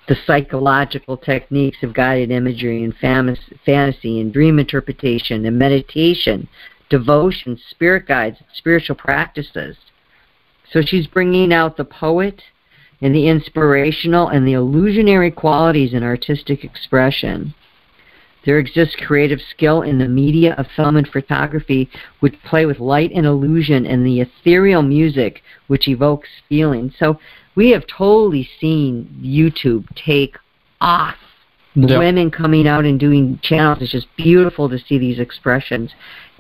the psychological techniques of guided imagery and fantasy and dream interpretation and meditation, devotion, spirit guides, spiritual practices. So she's bringing out the poet and the inspirational and the illusionary qualities in artistic expression. There exists creative skill in the media of film and photography, which play with light and illusion, and the ethereal music, which evokes feeling. So we have totally seen YouTube take off. Yep. Women coming out and doing channels. It's just beautiful to see these expressions.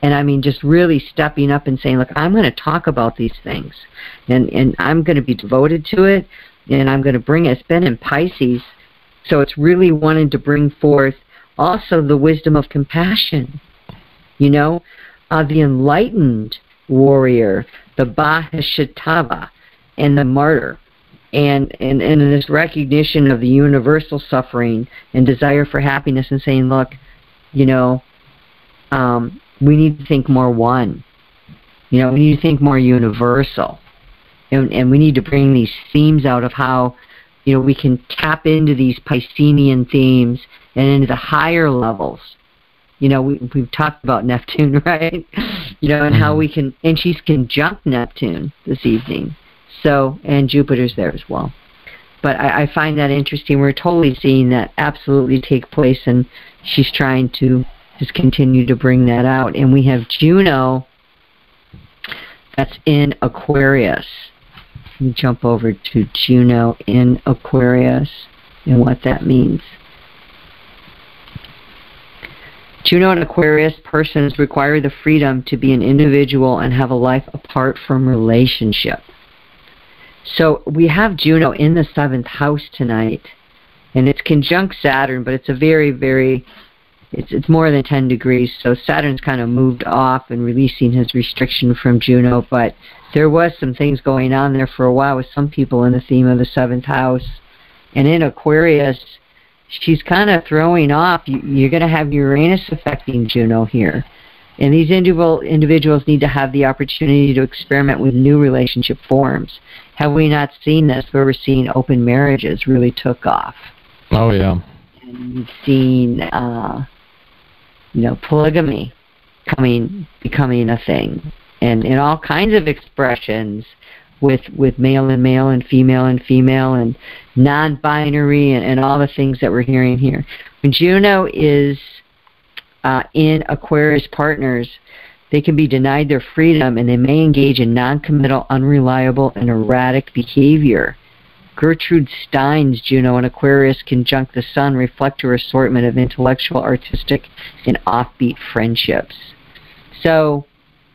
And I mean, just really stepping up and saying, look, I'm going to talk about these things. And I'm going to be devoted to it. And I'm going to bring it. It's been in Pisces. So it's really wanting to bring forth also the wisdom of compassion. The enlightened warrior, the Bahashatava, and the martyr. And this recognition of the universal suffering and desire for happiness, and saying, look, we need to think more one. We need to think more universal. And we need to bring these themes out of how, we can tap into these Piscean themes and into the higher levels. We've talked about Neptune, right? And how we can, and she's conjunct Neptune this evening. So, and Jupiter's there as well. But I find that interesting. We're totally seeing that absolutely take place, and she's trying to just continue to bring that out. And we have Juno that's in Aquarius. Let me jump over to Juno in Aquarius and what that means. Juno in Aquarius persons require the freedom to be an individual and have a life apart from relationship. So we have Juno in the 7th house tonight, and it's conjunct Saturn, but it's a very, very, it's more than 10 degrees, so Saturn's kind of moved off and releasing his restriction from Juno, but there was some things going on there for a while with some people in the theme of the 7th house. And in Aquarius, she's kind of throwing off, you're going to have Uranus affecting Juno here. And these individuals need to have the opportunity to experiment with new relationship forms. Have we not seen this where we're seeing open marriages really took off? Oh, yeah. And we've seen, polygamy becoming a thing. And in all kinds of expressions with male and female and non-binary and all the things that we're hearing here. When Juno is in Aquarius partners, they can be denied their freedom, and they may engage in non-committal, unreliable, and erratic behavior. Gertrude Stein's Juno in Aquarius conjunct the Sun reflect her assortment of intellectual, artistic, and offbeat friendships. So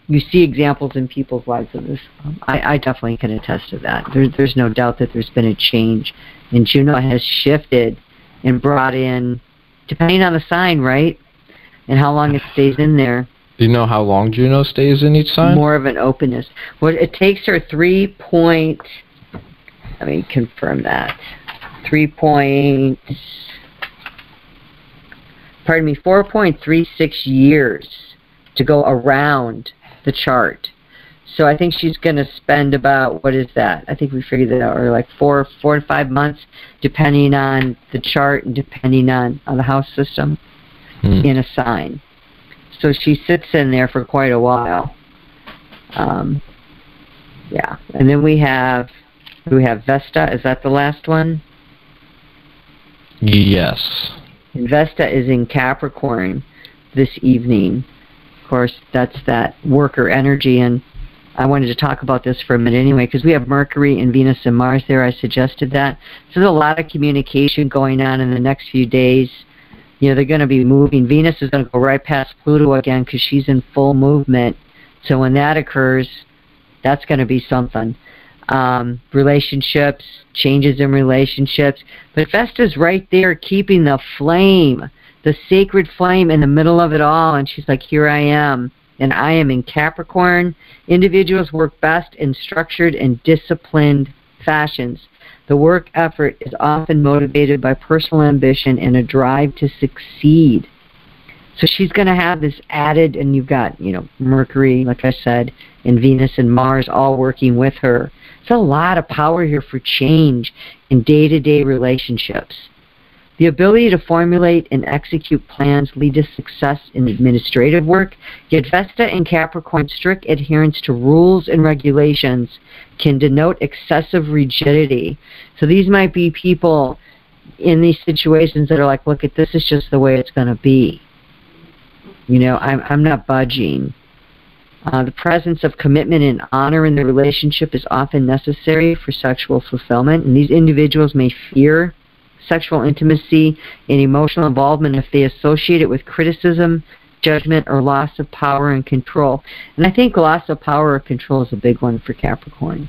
you see examples in people's lives of this. I definitely can attest to that. There's no doubt that there's been a change. And Juno has shifted and brought in, depending on the sign, right? And how long it stays in there. Do you know how long Juno stays in each sign? More of an openness. Well, it takes her 4.36 years to go around the chart. So I think she's going to spend about, what is that? I think we figured that out, or like 4 to 5 months, depending on the chart and depending on the house system in a sign. So she sits in there for quite a while. Yeah. And then we have Vesta. Is that the last one? Yes. And Vesta is in Capricorn this evening. Of course, that's that worker energy. And I wanted to talk about this for a minute anyway, because we have Mercury and Venus and Mars there. I suggested that. So there's a lot of communication going on in the next few days. You know, they're going to be moving. Venus is going to go right past Pluto again because she's in full movement. So when that occurs, that's going to be something. Relationships, changes in relationships. But Vesta's right there keeping the flame, the sacred flame in the middle of it all. And she's like, here I am. And I am in Capricorn. Individuals work best in structured and disciplined fashions. The work effort is often motivated by personal ambition and a drive to succeed. So she's going to have this added, and you've got, you know, Mercury, like I said, and Venus and Mars all working with her. It's a lot of power here for change in day-to-day relationships. The ability to formulate and execute plans lead to success in administrative work, yet Vesta and Capricorn's strict adherence to rules and regulations can denote excessive rigidity. So these might be people in these situations that are like, look, this is just the way it's going to be. You know, I'm not budging. The presence of commitment and honor in the relationship is often necessary for sexual fulfillment, and these individuals may fear sexual intimacy and emotional involvement if they associate it with criticism, judgment, or loss of power and control. And I think loss of power or control is a big one for Capricorn.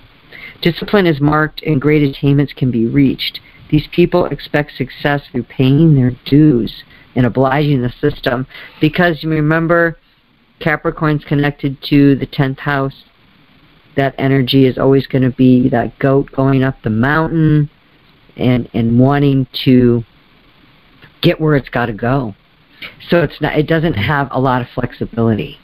Discipline is marked and great attainments can be reached. These people expect success through paying their dues and obliging the system, because you remember Capricorn's connected to the 10th house. That energy is always going to be that goat going up the mountain and wanting to get where it's got to go. So it doesn't have a lot of flexibility,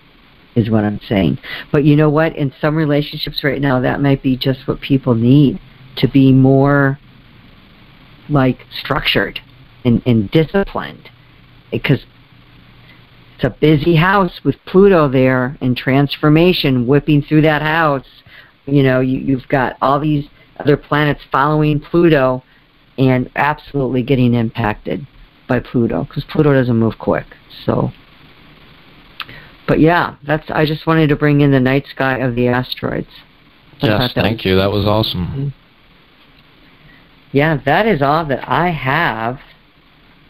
is what I'm saying. But you know what? In some relationships right now, that might be just what people need, to be more like structured and disciplined. Because it's a busy house with Pluto there and transformation whipping through that house. You know, you've got all these other planets following Pluto and absolutely getting impacted by Pluto, because Pluto doesn't move quick. So, but yeah, I just wanted to bring in the night sky of the asteroids. Yes, thank you. That was awesome. Yeah, that is all that I have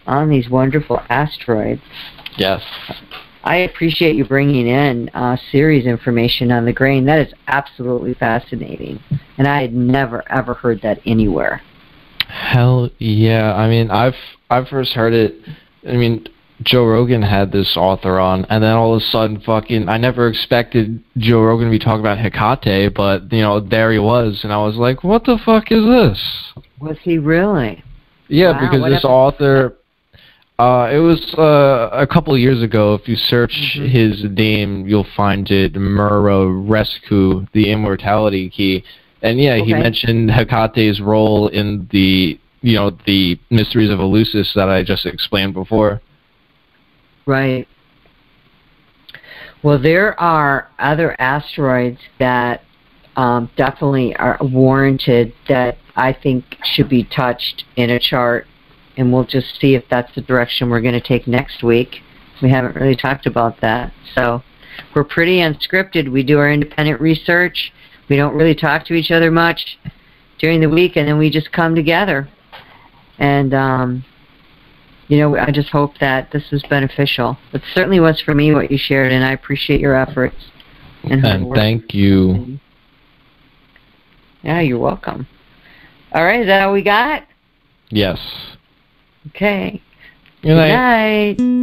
on these wonderful asteroids. Yes. I appreciate you bringing in Ceres information on the grain. That is absolutely fascinating, and I had never ever heard that anywhere. Hell yeah. I mean, I've first heard it, I mean, Joe Rogan had this author on, and then all of a sudden I never expected Joe Rogan to be talking about Hecate, but, you know, there he was, and I was like, what the fuck is this? Was he really? Yeah, wow, because this author, it was a couple of years ago. If you search his name, you'll find it, Muraresku, the Immortality Key. And yeah, he mentioned Hecate's role in the, you know, the mysteries of Eleusis that I just explained before. Right. Well, there are other asteroids that definitely are warranted that I think should be touched in a chart, and we'll just see if that's the direction we're going to take next week. We haven't really talked about that. So we're pretty unscripted. We do our independent research. We don't really talk to each other much during the week, and then we just come together. And, you know, I just hope that this was beneficial. It certainly was for me, what you shared, and I appreciate your efforts. And thank you. Yeah, you're welcome. All right, is that all we got? Yes. Okay. Good night. Good night.